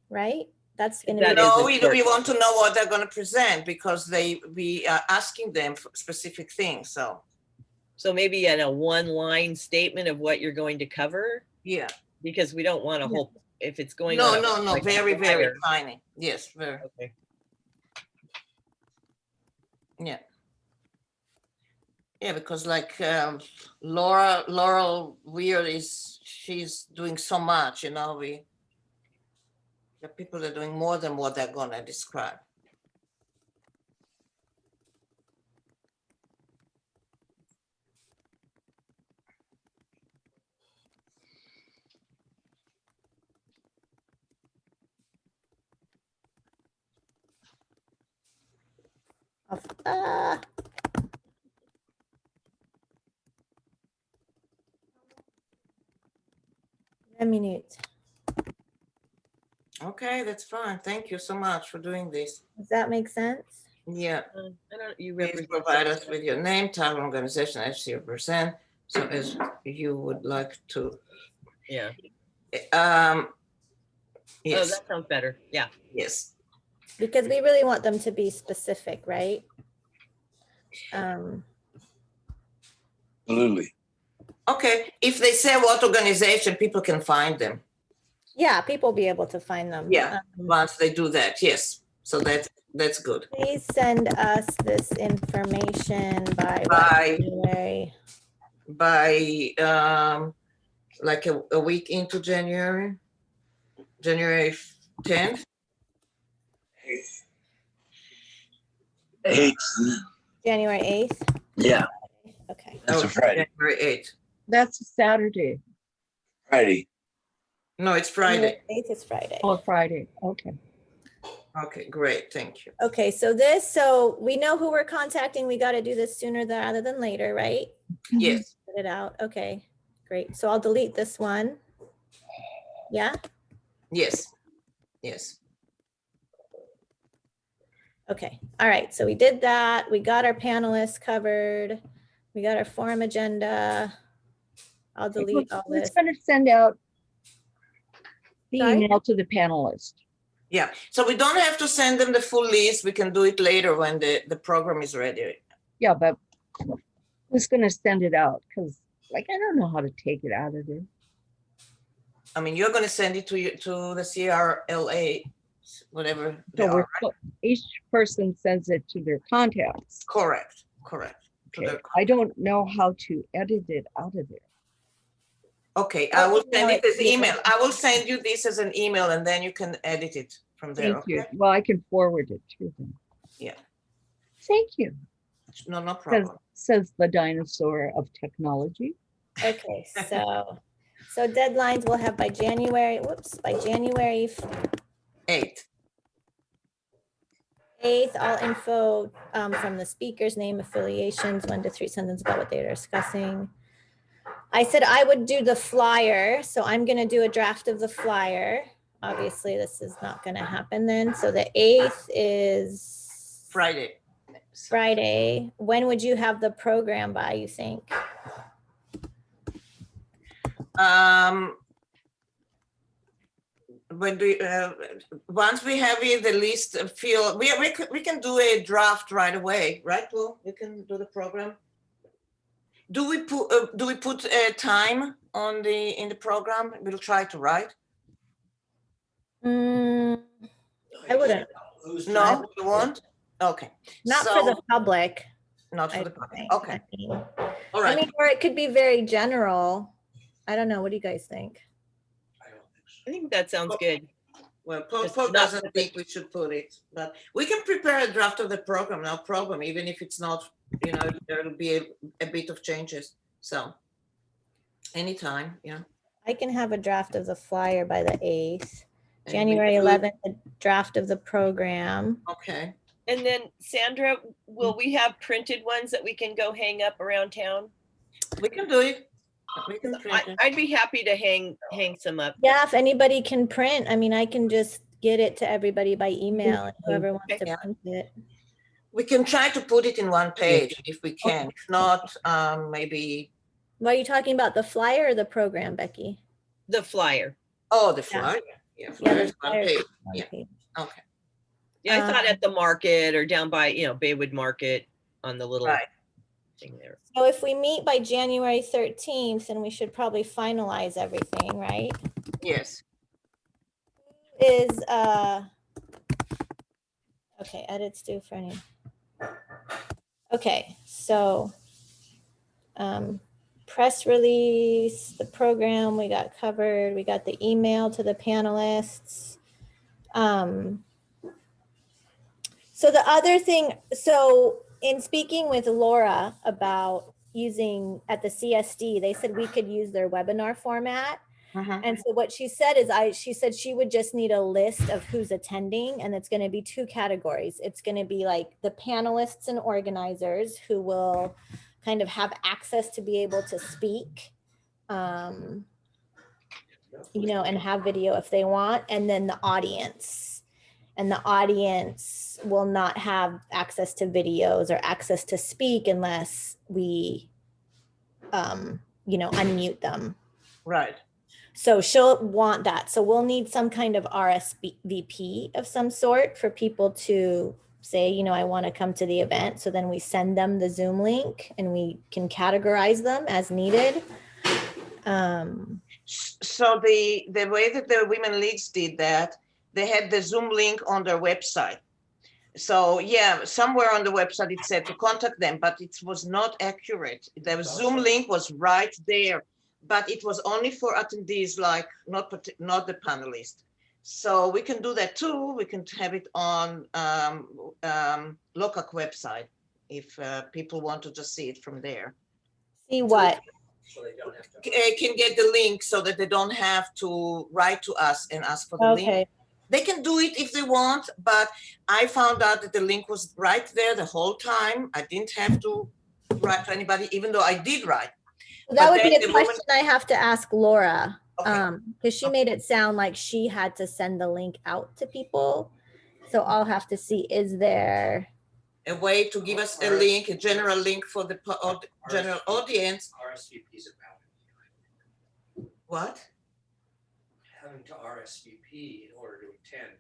right? That's going to be. That No, is we want to know what they're going to present because we are asking them for specific things. So maybe in a one-line statement of what you're going to cover, Yeah. because we don't want a whole, if it's going No, on. no, no. like a Very, very flyer. tiny. Yes, very. Okay. Yeah. Yeah, because like Laurel Weir she's doing so much, you know, the people are doing more than what they're gonna describe. A minute. Okay, that's fine. Thank you so much for doing this. Does that make sense? Yeah. I don't, you Please represent. provide us with your name, title, organization, FCO%. So as you would like to, Yeah. yes, Oh, that sounds better. Yeah. yes. Because we really want them to be specific, right? Absolutely. Okay, if they say what organization, people can find them. Yeah, people will be able to find them. Yeah. Once they do that, yes. So that's good. Please send us this information by By- January. By like a week into January 10th. 8th. January 8th. Yeah, Okay. that's a Friday. January 8th. That's a Saturday Friday. No, it's Friday. January 8th is Friday. or Friday. Okay. Okay, great. Thank you. Okay, so we know who we're contacting. We got to do this sooner rather than later, right? Yes. Put it out. Okay, great. So I'll delete this one. Yeah. Yes. Yes. Okay. All right. So we did that. We got our panelists covered. We got our forum agenda. I'll delete all this. It's going to send out the Sorry? email to the panelists. Yeah. So we don't have to send them the full list. We can do it later when the program is ready. Yeah, but who's going to send it out? Because like, I don't know how to take it out of there. I mean, you're gonna send it to you, to the CRLA, whatever they So are. each person sends it to their contacts. Correct, correct. To Okay. their- I don't know how to edit it out of there. Okay, I will send email it it as to you. email. I will send you this as an email and then you can edit it from there, Thank you. okay? Well, I can forward it to them. Yeah. Thank you. No, no Says, problem. says the dinosaur of technology. Okay, so deadlines we'll have by January, by January 8. 8th, all info from the speaker's name, affiliations, 1 to 3 sentences about what they are discussing. I said I would do the flyer, so I'm gonna do a draft of the flyer. Obviously, this is not gonna happen then. So the 8th is Friday. Friday. When would you have the program by, you think? When do once we have the list of field, we can do a draft right away, right, Lou? We can do the program. Do we put a time on in the program? We'll try to, right? Mm, I wouldn't, No, you won't? Okay. not for the So, public. not I for the don't public. think. Okay, all I right. mean, or it could be very general. I don't know. What do you guys think? I think that sounds good. Well, Just Paul not doesn't put think we should put it, but we can prepare a draft of the program, no problem, even if it's not, you know, there'll be a bit of changes. So anytime, yeah. I can have a draft of the flyer by the 8th. And we January can do it- 11th, a draft of the program. Okay. And then Sandra, will we have printed ones that we can go hang up around town? We can do it. We can print it. I'd be happy to hang some up. Yeah, if anybody can print, I mean, I can just get it to everybody by email and whoever wants to Yeah. print it. We can try to put it in one page if we can. If not, maybe, What are you talking about, the flyer or the program, Becky? The flyer. oh, the flyer. Yeah, Yeah, flyer the is one flyer's page. one Yeah. page. Okay, Yeah, I thought Um, at the market or down by, Baywood Market on the little right. thing there. So if we meet by January 13th, then we should probably finalize everything, right? Yes. Is, okay, edits due for any. Okay, so, press release, the program we got covered, we got the email to the panelists. So the other thing, so in speaking with Laura about using at the CSD, they said we could use their webinar format. Mhm. And so what she said is she said she would just need a list of who's attending, and it's going to be 2 categories. It's going to be like the panelists and organizers who will kind of have access to be able to speak, and have video if they want, and then the audience. And the audience will not have access to videos or access to speak unless we, unmute them. Right. So she'll want that. So we'll need some kind of RSVP of some sort for people to say, I want to come to the event. So then we send them the Zoom link and we can categorize them as needed. So the way that the Women Leads did that, they had the Zoom link on their website. So yeah, somewhere on the website it said to contact them, but it was not accurate. The Zoom link was right there, but it was only for attendees, like not the panelists. So we can do that too. We can have it on LOCAC website if people want to just see it from there. See what? So they don't have to. Can get the link so that they don't have to write to us and ask for the link. Okay. They can do it if they want, but I found out that the link was right there the whole time. I didn't have to write to anybody, even though I did write. That But would be then a the woman- question I have to ask Laura. Okay. Because she made it sound like she had to send the link out to people. So I'll have to see, is there, A way to give us a link, a general link for the general audience. RSVP's about What? having to RSVP in order to attend.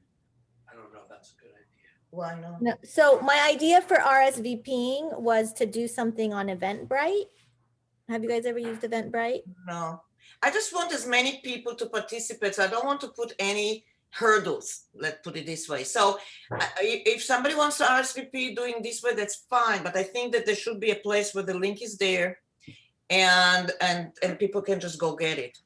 I don't know if that's a good idea. Why not? no, so my idea for RSVPing was to do something on Eventbrite. Have you guys ever used Eventbrite? No. I just want as many people to participate. So I don't want to put any hurdles, let's put it this way. So if somebody wants to RSVP doing this way, that's fine. But I think that there should be a place where the link is there and people can just go get it.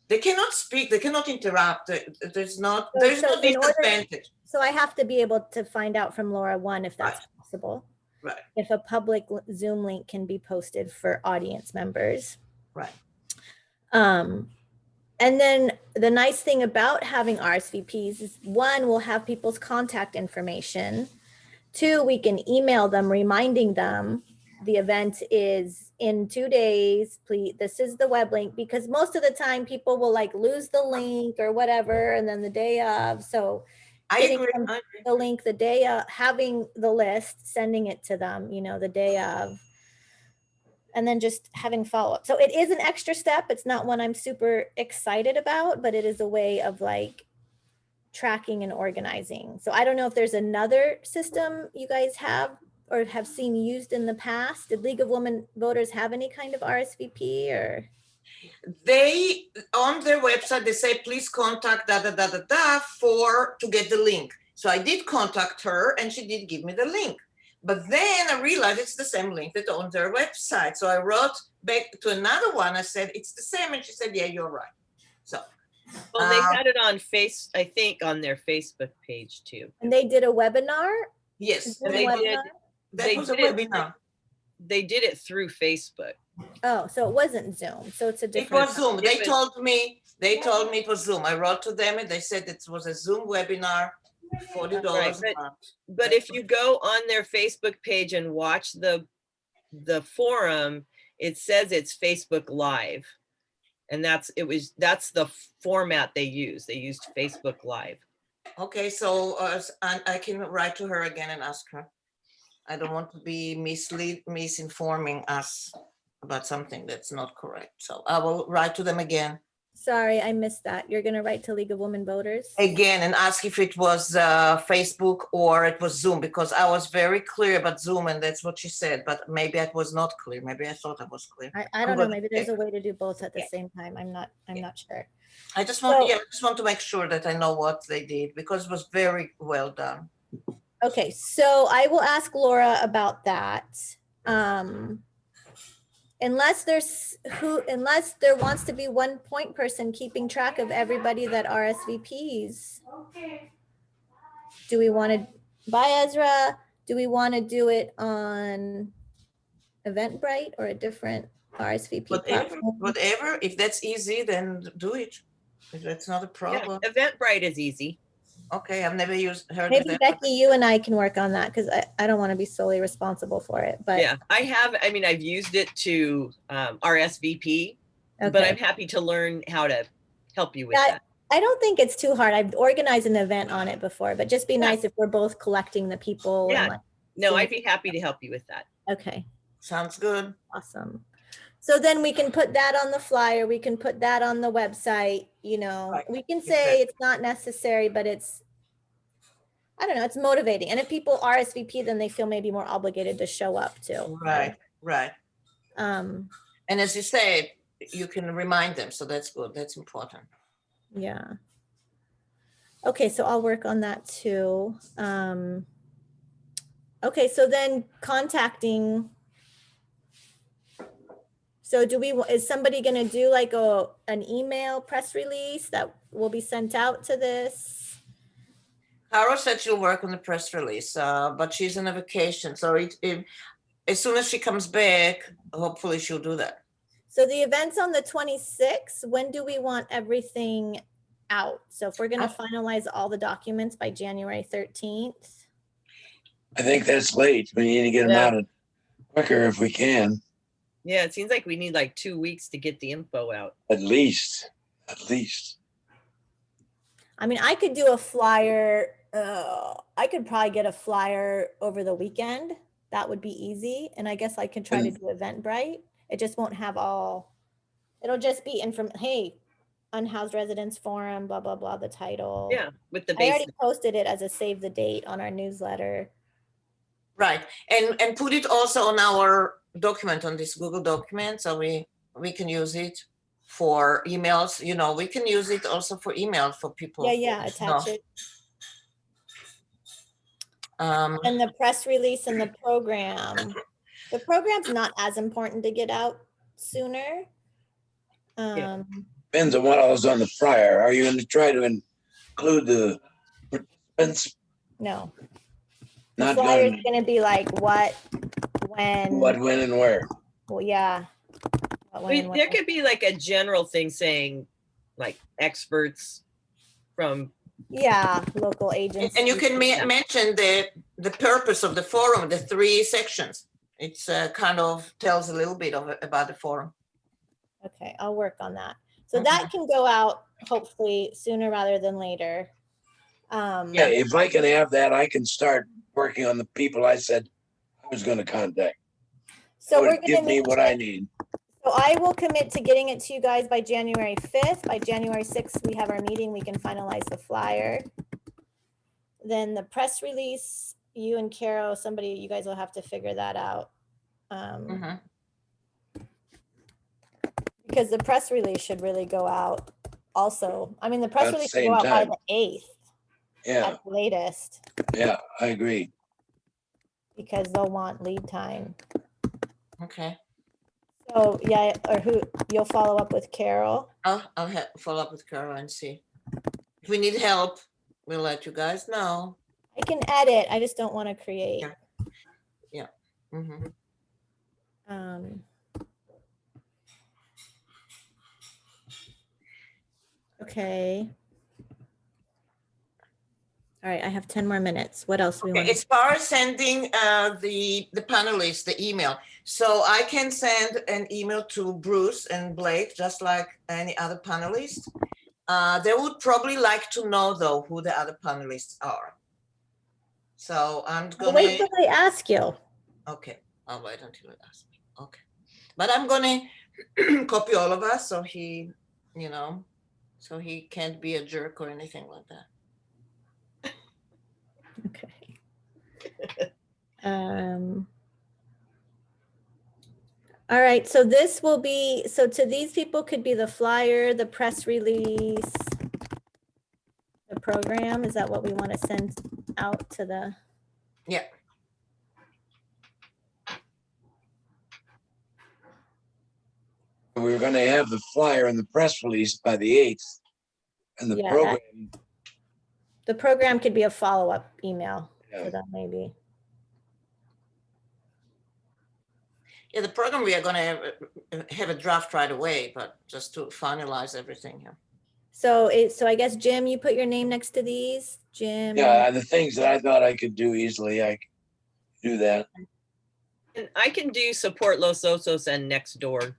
They cannot speak, they cannot interrupt. There's no So in order- disadvantage. So I have to be able to find out from Laura, one, if that's possible. Right. If a public Zoom link can be posted for audience members. Right. And then the nice thing about having RSVPs is, one, we'll have people's contact information. Two, we can email them, reminding them the event is in 2 days. Please, this is the web link, because most of the time people will like lose the link or whatever, and then the day of. So I getting agree. them the link the day of, having the list, sending it to them, you know, the day of, and then just having follow-up. So it is an extra step. It's not one I'm super excited about, but it is a way of like tracking and organizing. So I don't know if there's another system you guys have or have seen used in the past. Did League of Women Voters have any kind of RSVP or? They, on their website, they say, please contact to get the link. So I did contact her and she did give me the link. But then I realized it's the same link that's on their website. So I wrote back to another one. I said, it's the same. And she said, yeah, you're right. So. Well, they had it on I think on their Facebook page too. And they did a webinar? Yes, Zoom they webinar? did. That They was a did it. webinar. They did it through Facebook. Oh, so it wasn't Zoom. So it's a It different. was Zoom. It They was- told me it was Zoom. I wrote to them and they said it was a Zoom webinar, $40 Right, a month. But if you go on their Facebook page and watch the forum, it says it's Facebook Live. And that's the format they use. They used Facebook Live. Okay, so I can write to her again and ask her. I don't want to be misinforming us about something that's not correct. So I will write to them again Sorry, I missed that. You're going to write to League of Women Voters? and ask if it was Facebook or it was Zoom, because I was very clear about Zoom and that's what she said, but maybe I was not clear. Maybe I thought I was clear. I don't know. gonna Maybe there's a check. way to do both at the Yeah. same time. I'm not sure. I just want, So- I just want to make sure that I know what they did because it was very well done. Okay, so I will ask Laura about that. Unless there wants to be one point person keeping track of everybody that RSVPs. Do we want to, by Ezra, do we want to do it on Eventbrite or a different RSVP platform? Whatever, if that's easy, then do it. If that's not a Yeah, problem. Eventbrite is easy. Okay, I've never heard Maybe of that. Becky, you and I can work on that because I don't want to be solely responsible for it, but. Yeah, I've used it to RSVP, but okay. I'm happy to learn how to help you with Yeah, that. I don't think it's too hard. I've organized an event on it before, but just be Yeah. nice if we're both collecting the people. Yeah. And like, No, see- I'd be happy to help you with that. okay, Sounds good. awesome. So then we can put that on the flyer. We can put that on the website, you know, Right, we can say it's not necessary, but I don't know, it's motivating. And if people RSVP, then they feel maybe more obligated to show up too. Right. Um, And as you said, you can remind them, so that's good. That's important. yeah. Okay, so I'll work on that too. Okay, so then contacting. So is somebody gonna do like an email press release that will be sent out to this? Carol said she'll work on the press release, but she's on a vacation. So as soon as she comes back, hopefully she'll do that. So the event's on the 26th. When do we want everything out? So if we're gonna finalize all the documents by January 13th. I think that's late. We need to get them Yeah. out quicker if we can, Yeah, it seems like we need like 2 weeks to get the info out. at least. I mean, I could do a flyer. I could probably get a flyer over the weekend. That would be easy. And I guess I could try to do Eventbrite. It just won't have it'll just be hey, Unhoused Residents Forum, blah, blah, blah, the title. Yeah, with the I already basic. posted it as a save the date on our newsletter. Right, and put it also on our document, on this Google document, so we can use it. for emails. You know, we can use it also for email for people. Yeah, attach it. Um, And the press release and the program. The program's not as important to get out sooner. Depends on what all's on the flyer. Are you going to try to include the participants? No. The Not flyer is going gonna be like what, when, what, when, and where. well, yeah. What, when, There when. could be like a general thing saying like experts from, Yeah, local agencies. and you can mention the purpose of the forum, the 3 sections. It's kind of tells a little bit about the forum. Okay, I'll work on that. So that can go out hopefully sooner rather than later. Yeah, if I can have that, I can start working on the people I said I was going to contact. So That we're would gonna give me make what I need. So I will commit to getting it to you guys by January 5th. By January 6th, we have our meeting. We can finalize the flyer. Then the press release, you and Caro, somebody, you guys will have to figure that out. Because the press release should really go out also. I mean, the press At the release should go same out by time. the 8th Yeah, at the latest, yeah, I agree. because they'll want lead time. Okay. So yeah, or who, you'll follow up with Carol? I'll follow up with Carol and see. If we need help, we'll let you guys know. I can edit, I just don't want to create. Yeah. Mhm. Okay. All right, I have 10 more minutes. What else do we Okay, want? as far as sending the panelists the email, so I can send an email to Bruce and Blake, just like any other panelist. They would probably like to know though who the other panelists are. So I'm Well, gonna. wait till they ask you. Okay, I'll wait until it asks me. Okay, but I'm gonna copy all of us so he, you know, so he can't be a jerk or anything like that. Okay. All right, so this will be, so to these people could be the flyer, the press release, the program. Is that what we want to send out to the? Yeah. We were going to have the flyer and the press release by the 8th, and the Yeah, program. The program could be a follow-up email Yeah. to them maybe. Yeah, the program, we are going to have a draft right away, but just to finalize everything here. So so I guess, Jim, you put your name next to these, Jim. Yeah, the things that I thought I could do easily, I could do that. and I can do support Los Osos and next door.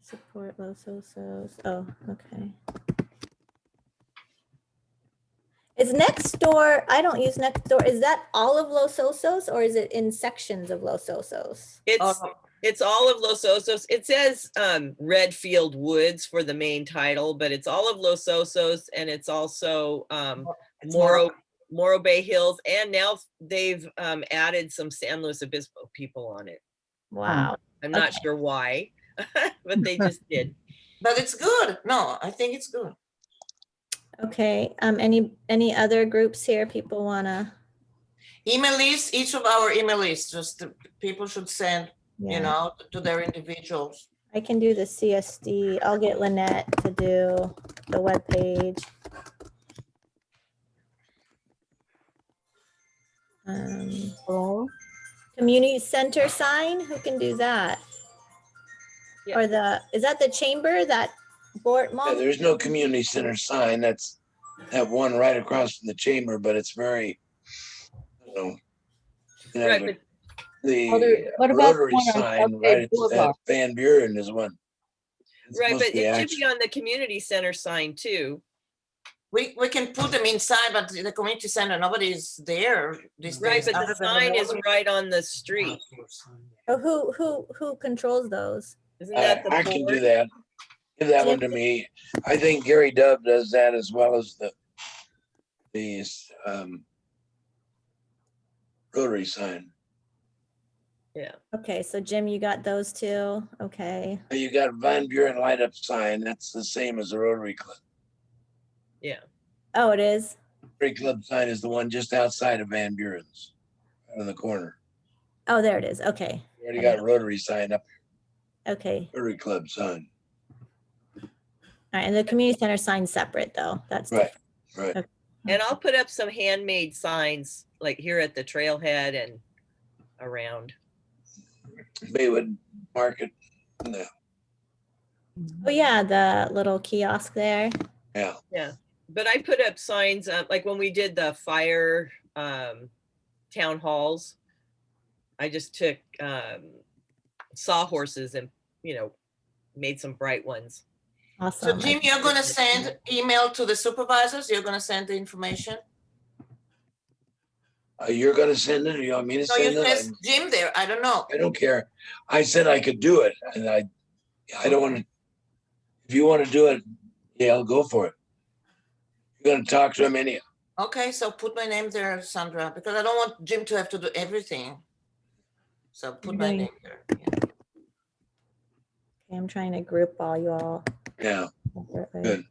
Support Los Osos. Oh, okay. Is Nextdoor, I don't use Nextdoor. Is that all of Los Osos or is it in sections of Los Osos? It's all of Los Osos. It says Redfield Woods for the main title, but it's all of Los Osos, and it's also Morro Bay Hills, and now they've added some San Luis Obispo people on it. Wow. I'm not sure why, but they just did. But it's good. No, I think it's good. Okay. Any other groups here people wanna? Email lists, each of our email lists, just the people should send, you Yeah. know, to their individuals. I can do the CSD. I'll get Lynette to do the webpage. Community center sign, who can do that? Yeah. Or is that the chamber that board? Yeah, there's no community center sign. That's that one right across from the chamber, but it's very, you know, Right, but the What about the Rotary one on sign South right Bay at Boulevard? Van Buren is one. It's right, supposed but to be it should action. be on the community center sign too. We can put them inside, but the community center, nobody's there these Right, days. but other the than sign is Rotary. right on the street. Oh, who controls those? Isn't that the I can do board? that. Give that one Jim? to me. I think Gary Dubb does that as well as the Rotary sign. Okay, so Jim, you got those two. Okay. You got Van Buren light up sign. That's the same as the Rotary Club. Oh, it is? Rotary Club sign is the one just outside of Van Buren's, in the corner. Oh, there it is. Okay. You already got Rotary sign up, Okay. Rotary Club sign. All right. And the community center sign's separate though. That's Right, different. right. And I'll put up some handmade signs like here at the trailhead and around. Baywood Market. No, Oh yeah, the little kiosk there. yeah. Yeah, but I put up signs like when we did the fire town halls. I just took sawhorses and made some bright ones. So Awesome. Jim, you're gonna send email to the supervisors? You're gonna send the information? You're gonna send it, or you want me to No, you send it? said Jim there. I don't know. I don't care. I said I could do it, and I don't want to. If you want to do it, yeah, I'll go for it. You're gonna talk to him anyhow. Okay, so put my name there, Sandra, because I don't want Jim to have to do everything. So put my Right. name there. Yeah. Okay, I'm trying to group all you all. Yeah, separately. good.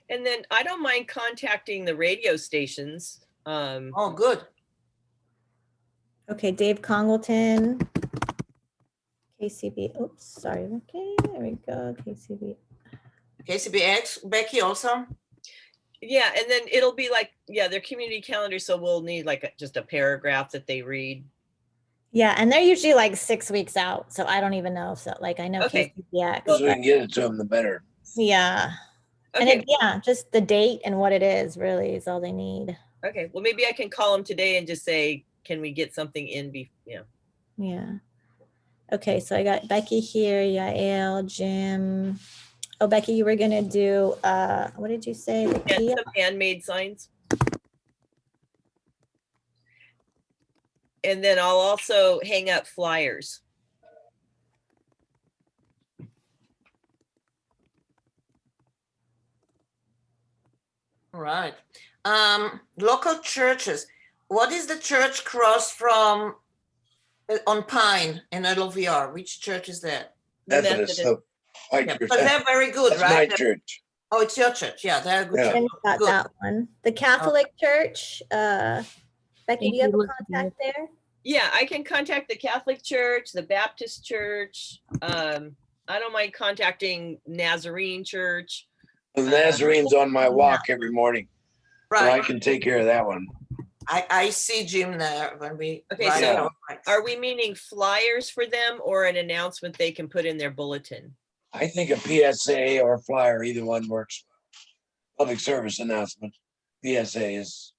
And then I don't mind contacting the radio stations. Oh, good. Okay, Dave Congleton. KCB. Oops, sorry. Okay, there we go. KCB. KCBX, Becky also? Yeah, and then it'll be like, their community calendar. So we'll need like just a paragraph that they read. Yeah, and they're usually like 6 weeks out. So I don't even know. So like I know Okay. KCBX. The sooner we but can get it to him, the better. yeah. And Okay. just the date and what it is really is all they need. Okay. Well, maybe I can call them today and just say, can we get something in? Yeah. Okay, so I got Becky here, Yael, Jim. Oh, Becky, you were gonna do what did you say? The Yeah, kiosk? some handmade signs. And then I'll also hang up flyers. All right. Local churches. What is the church across from on Pine in LOVR? Which church is that? The Methodist, Methodist. the white Yeah, church. but they're very good, That's my right? church. Oh, it's your church. Yeah, they're a good. Yeah. church. Jim's got Good. that one. The Catholic Church. Becky, do you have a Elizabeth. contact there? Yeah, I can contact the Catholic Church, the Baptist Church. I don't mind contacting Nazarene Church. The Nazarene's on my walk every morning, so I Right. can take care of that one. I see Jim there when we. Okay, ride so our bikes. Are we meaning flyers for them or an announcement they can put in their bulletin? I think a PSA or a flyer, either one works. Public service announcement. PSA is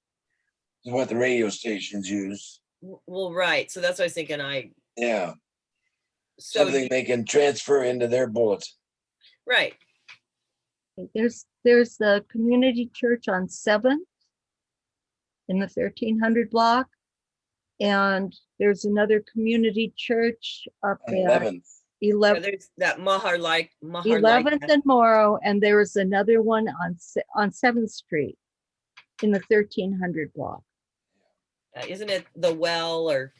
what the radio stations use. Well, right. So that's what I was thinking. Yeah, So something they can transfer into their bulletin. right. There's the community church on 7th in the 1300 block. And there's another community church up On at 11th. Yeah, 11th, there's that Mahar like 11th and Morrow, and there was another one on 7th Street in the 1300 block. Isn't it the well or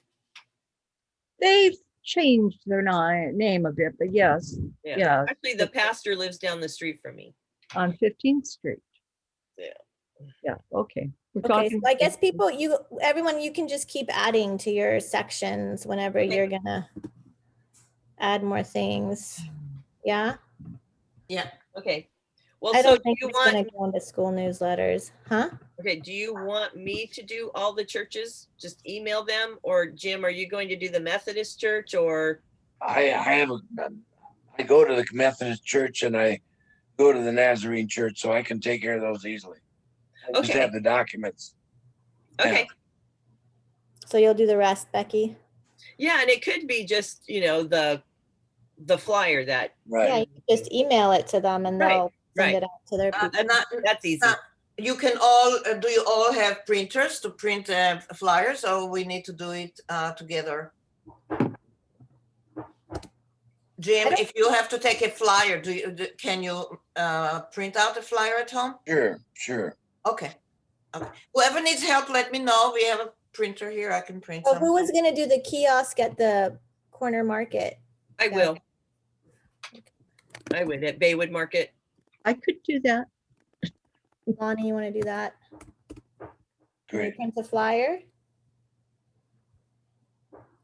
They've changed their name a bit, but yes, yeah. yeah, Actually, the pastor lives down the street from me. on 15th Street. Yeah. Yeah, okay. We're Okay, so talking. I guess everyone, you can just keep adding to your sections whenever you're gonna add more things. Yeah, Yeah. Okay. Well, I so don't do think you it's gonna want, go into school newsletters, huh? okay, do you want me to do all the churches? Just email them, or Jim, are you going to do the Methodist church or? I go to the Methodist church and I go to the Nazarene church, so I can take care of those easily. I just Okay. have the documents. Okay. So you'll do the rest, Becky? Yeah, and it could be just, the flyer that, Yeah, Right. you can just email it to them and Right, they'll send right. it out to their people. And not, that's easy. you can all, do you all have printers to print flyers, or we need to do it together? Jim, if you have to take a flyer, can you print out a flyer at home? Sure. Okay. Okay. Whoever needs help, let me know. We have a printer here. I can print So some. who was gonna do the kiosk at the corner market? I Yeah. will. I would at Baywood Market. I could do that. Lonnie, you wanna do that? Can you Great. print the flyer?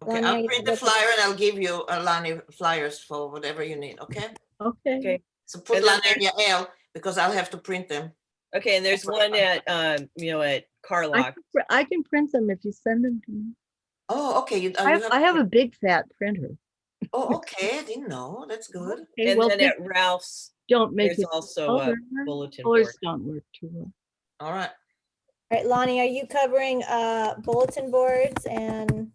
Okay, Lonnie, are I'll you print the able to- flyer and I'll give you Lani flyers for whatever you need, okay? Okay. Okay. So put And then Lani in your L because I'll have to print them. Okay, and there's one at, at Carlock. I can print them if you send them to me. Oh, okay. I have a big fat printer. Oh, okay. I didn't know. That's good. Okay, And well, then just at Ralph's, don't make there's it also a color. bulletin board. Colors don't work too well. All right. All right, Lonnie, are you covering bulletin boards? And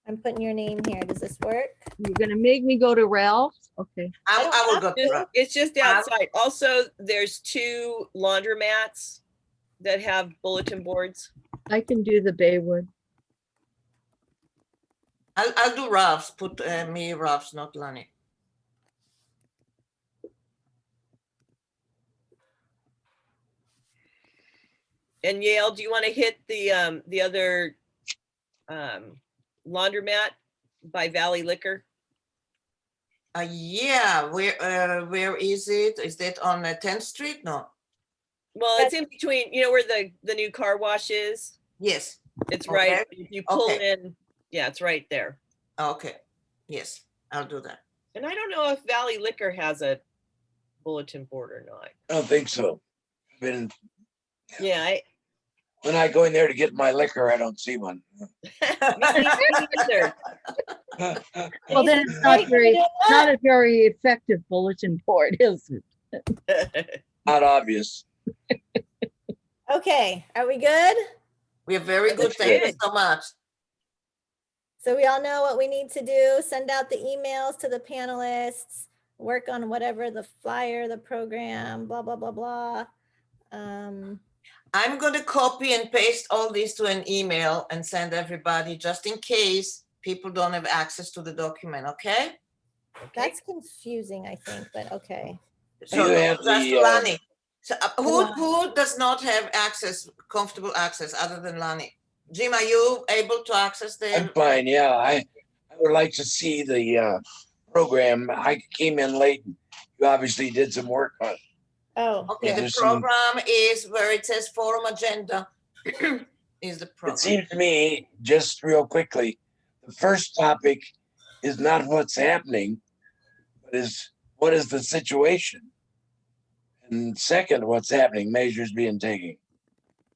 I'm putting your name here. Does this work? You're gonna make me go to Ralph's? Okay. I will go. It's just Wow. outside. Also, there's 2 laundromats that have bulletin boards. I can do the Baywood. I'll do Ralph's. Put me Ralph's, not Lani. And Yale, do you want to hit the other laundromat by Valley Liquor? Yeah. Where is it? Is that on 10th Street? No. Well, it's in between, where the new car wash is. Yes. It's right. Okay. If you pull Okay. in, yeah, it's right there. Okay. Yes, I'll do that. And I don't know if Valley Liquor has a bulletin board or not. I don't think so. Yeah, When I go in there to get my liquor, I don't see one. me neither. Well, then it's not not a very effective bulletin board, is it? Not obvious. Okay, are we good? We are very good. That's Thank you good. so much. So we all know what we need to do. Send out the emails to the panelists, work on whatever the flyer, the program, blah, blah, blah, blah. I'm going to copy and paste all this to an email and send everybody just in case people don't have access to the document. Okay. That's confusing, I think, but okay. So you have just the, Lani. So Lani. who does not have access, comfortable access other than Lani? Jim, are you able to access I'm the? fine, yeah. I would like to see the program. I came in late. You obviously did some work on it. Oh, Okay, Yeah, the there's some- program is where it says forum agenda is the It program. seems to me, just real quickly, the first topic is not what's happening, but is what is the situation? And second, what's happening, measures being taken.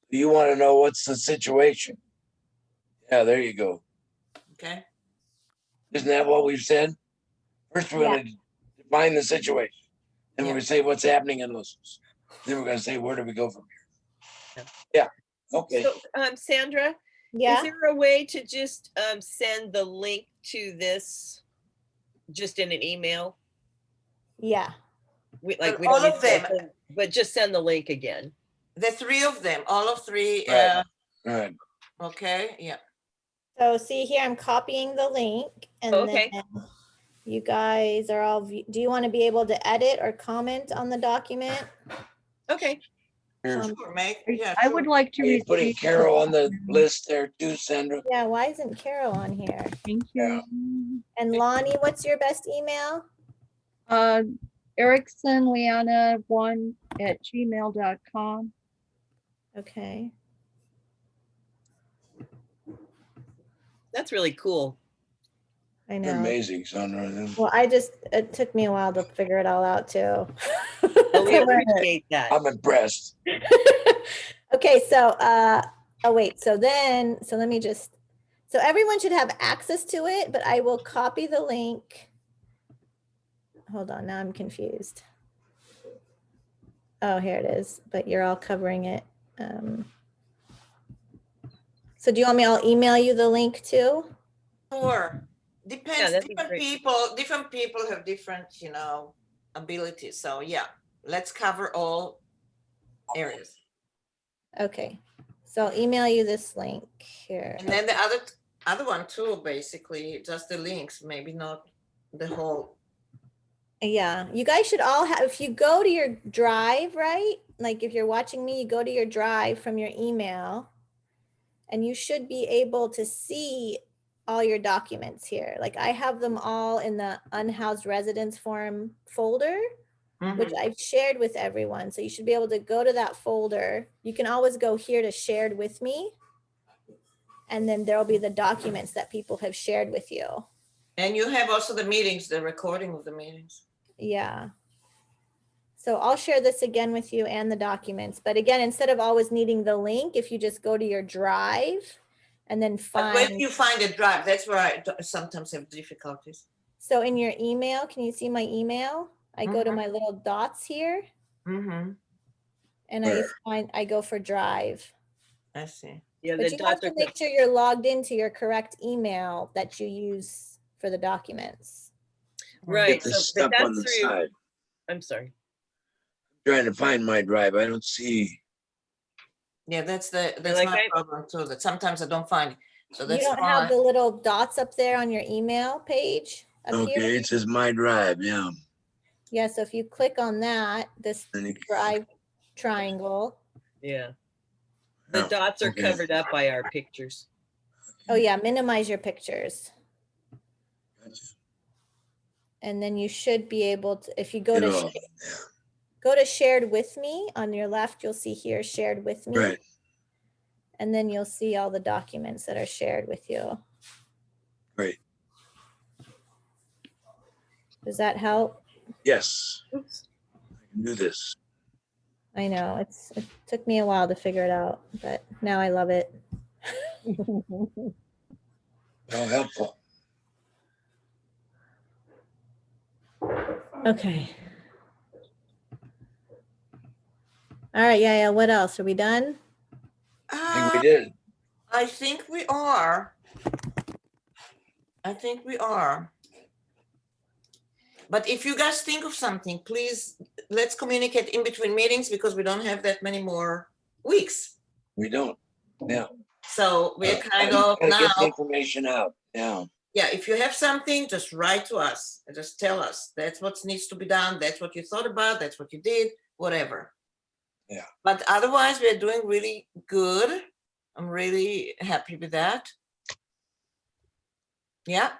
You want to know what's the situation? Yeah, there you go. Okay, Isn't that what we've said? First, we're going to define the situation. Then we're Yeah. going to say what's happening in Lisbon. Then we're going to say, where do we go from here? Yeah. Okay. So, Sandra, is yeah, there a way to just send the link to this just in an email? yeah. We All don't need of them. to, but just send the link again. the 3 of them, all of 3. Right. All right. Okay, yeah. So see here, I'm copying the link and Okay. then you guys are all, do you want to be able to edit or comment on the document? Okay. Here. Sure, make, I- yeah. I sure. would like to Are you putting receive. Carol on the list there too, Sandra? Yeah, why isn't Carol on here? Thank Yeah. you. And Lonnie, what's your best email? Erickson Liana 1@gmail.com. Okay. That's really cool. I You're know. amazing, Sandra. Well, it took me a while to figure it all out too. Well, we appreciate that. I'm impressed. Okay, so oh wait, so let me just, so everyone should have access to it, but I will copy the link. Hold on, now I'm confused. Oh, here it is, but you're all covering it. So do you want me, I'll email you the link too? Sure. Depends, that'd be different great. people have different, abilities. So yeah, let's cover all areas. Okay, so I'll email you this link here. And then the other one too, basically, just the links, maybe not the whole Yeah, you guys should all have, if you go to your drive, right? Like if you're watching me, you go to your drive from your email and you should be able to see all your documents here. Like I have them all in the Unhoused Residence Forum folder, which Mhm. I've shared with everyone. So you should be able to go to that folder. You can always go here to shared with me. And then there'll be the documents that people have shared with you. And you have also the meetings, the recording of the meetings. Yeah. So I'll share this again with you and the documents. But again, instead of always needing the link, if you just go to your drive and then But where do find, you find the drive? That's where I sometimes have difficulties. so in your email, can you see my email? I go to Mhm. my little dots here Mm-hmm. and Where? I go for drive. I see. Yeah, But the you have dots are to make sure you're logged into your correct email that you use for the documents. right. Get the So, but stuff on that's the through, side. I'm sorry. Trying to find my drive. I don't see. Yeah, that's like my problem too, that sometimes I don't find it. So You that's don't why. have the little dots up there on your email page up here? Okay, it says my drive. Yeah. Yeah, so if you click on that, this And it- drive triangle. Yeah. The Oh, dots are okay. covered up by our pictures. Oh yeah, minimize your pictures. Gotcha. And then you should be able to, if you go Get to off. go to shared with me on your left, you'll see here shared with me. Right. And then you'll see all the documents that are shared with you. Great. Does that help? Yes. Oops. I can do this. I know it took me a while to figure it out, but now I love it. How helpful. Okay. All right, yeah. What else? Are we done? I think we did. I think we are. I think we are. But if you guys think of something, please, let's communicate in between meetings because we don't have that many more weeks. We don't. Yeah. So we're kind Gotta of get the now, information out. Yeah. yeah, if you have something, just write to us and just tell us that's what needs to be done. That's what you thought about. That's what you did, whatever. Yeah. But otherwise, we're doing really good. I'm really happy with that. Yeah.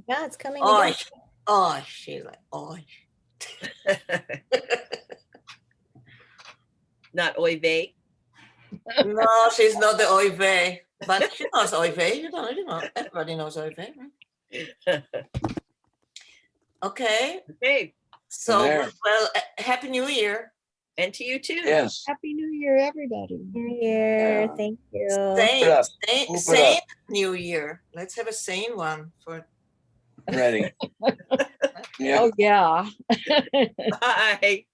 Yeah, it's coming Oh, together. oh, she's like, oh. Not oy vey. No, she's not the oy vey, but she knows oy vey. You know, everybody knows oy vey. Okay. Okay. So, There. well, happy New Year. And to you too. Yes. Happy New Year, everybody. New Year. Yeah. Thank you. Sane, up. sane, Whoop it sane up. New Year. Let's have a sane one for. Ready. Yeah. Oh, yeah. Bye.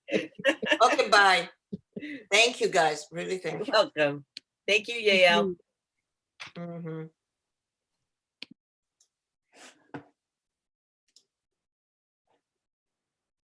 Okay, bye. Thank you, guys. Really, thank you. Welcome. Thank you, Yael. Mhm.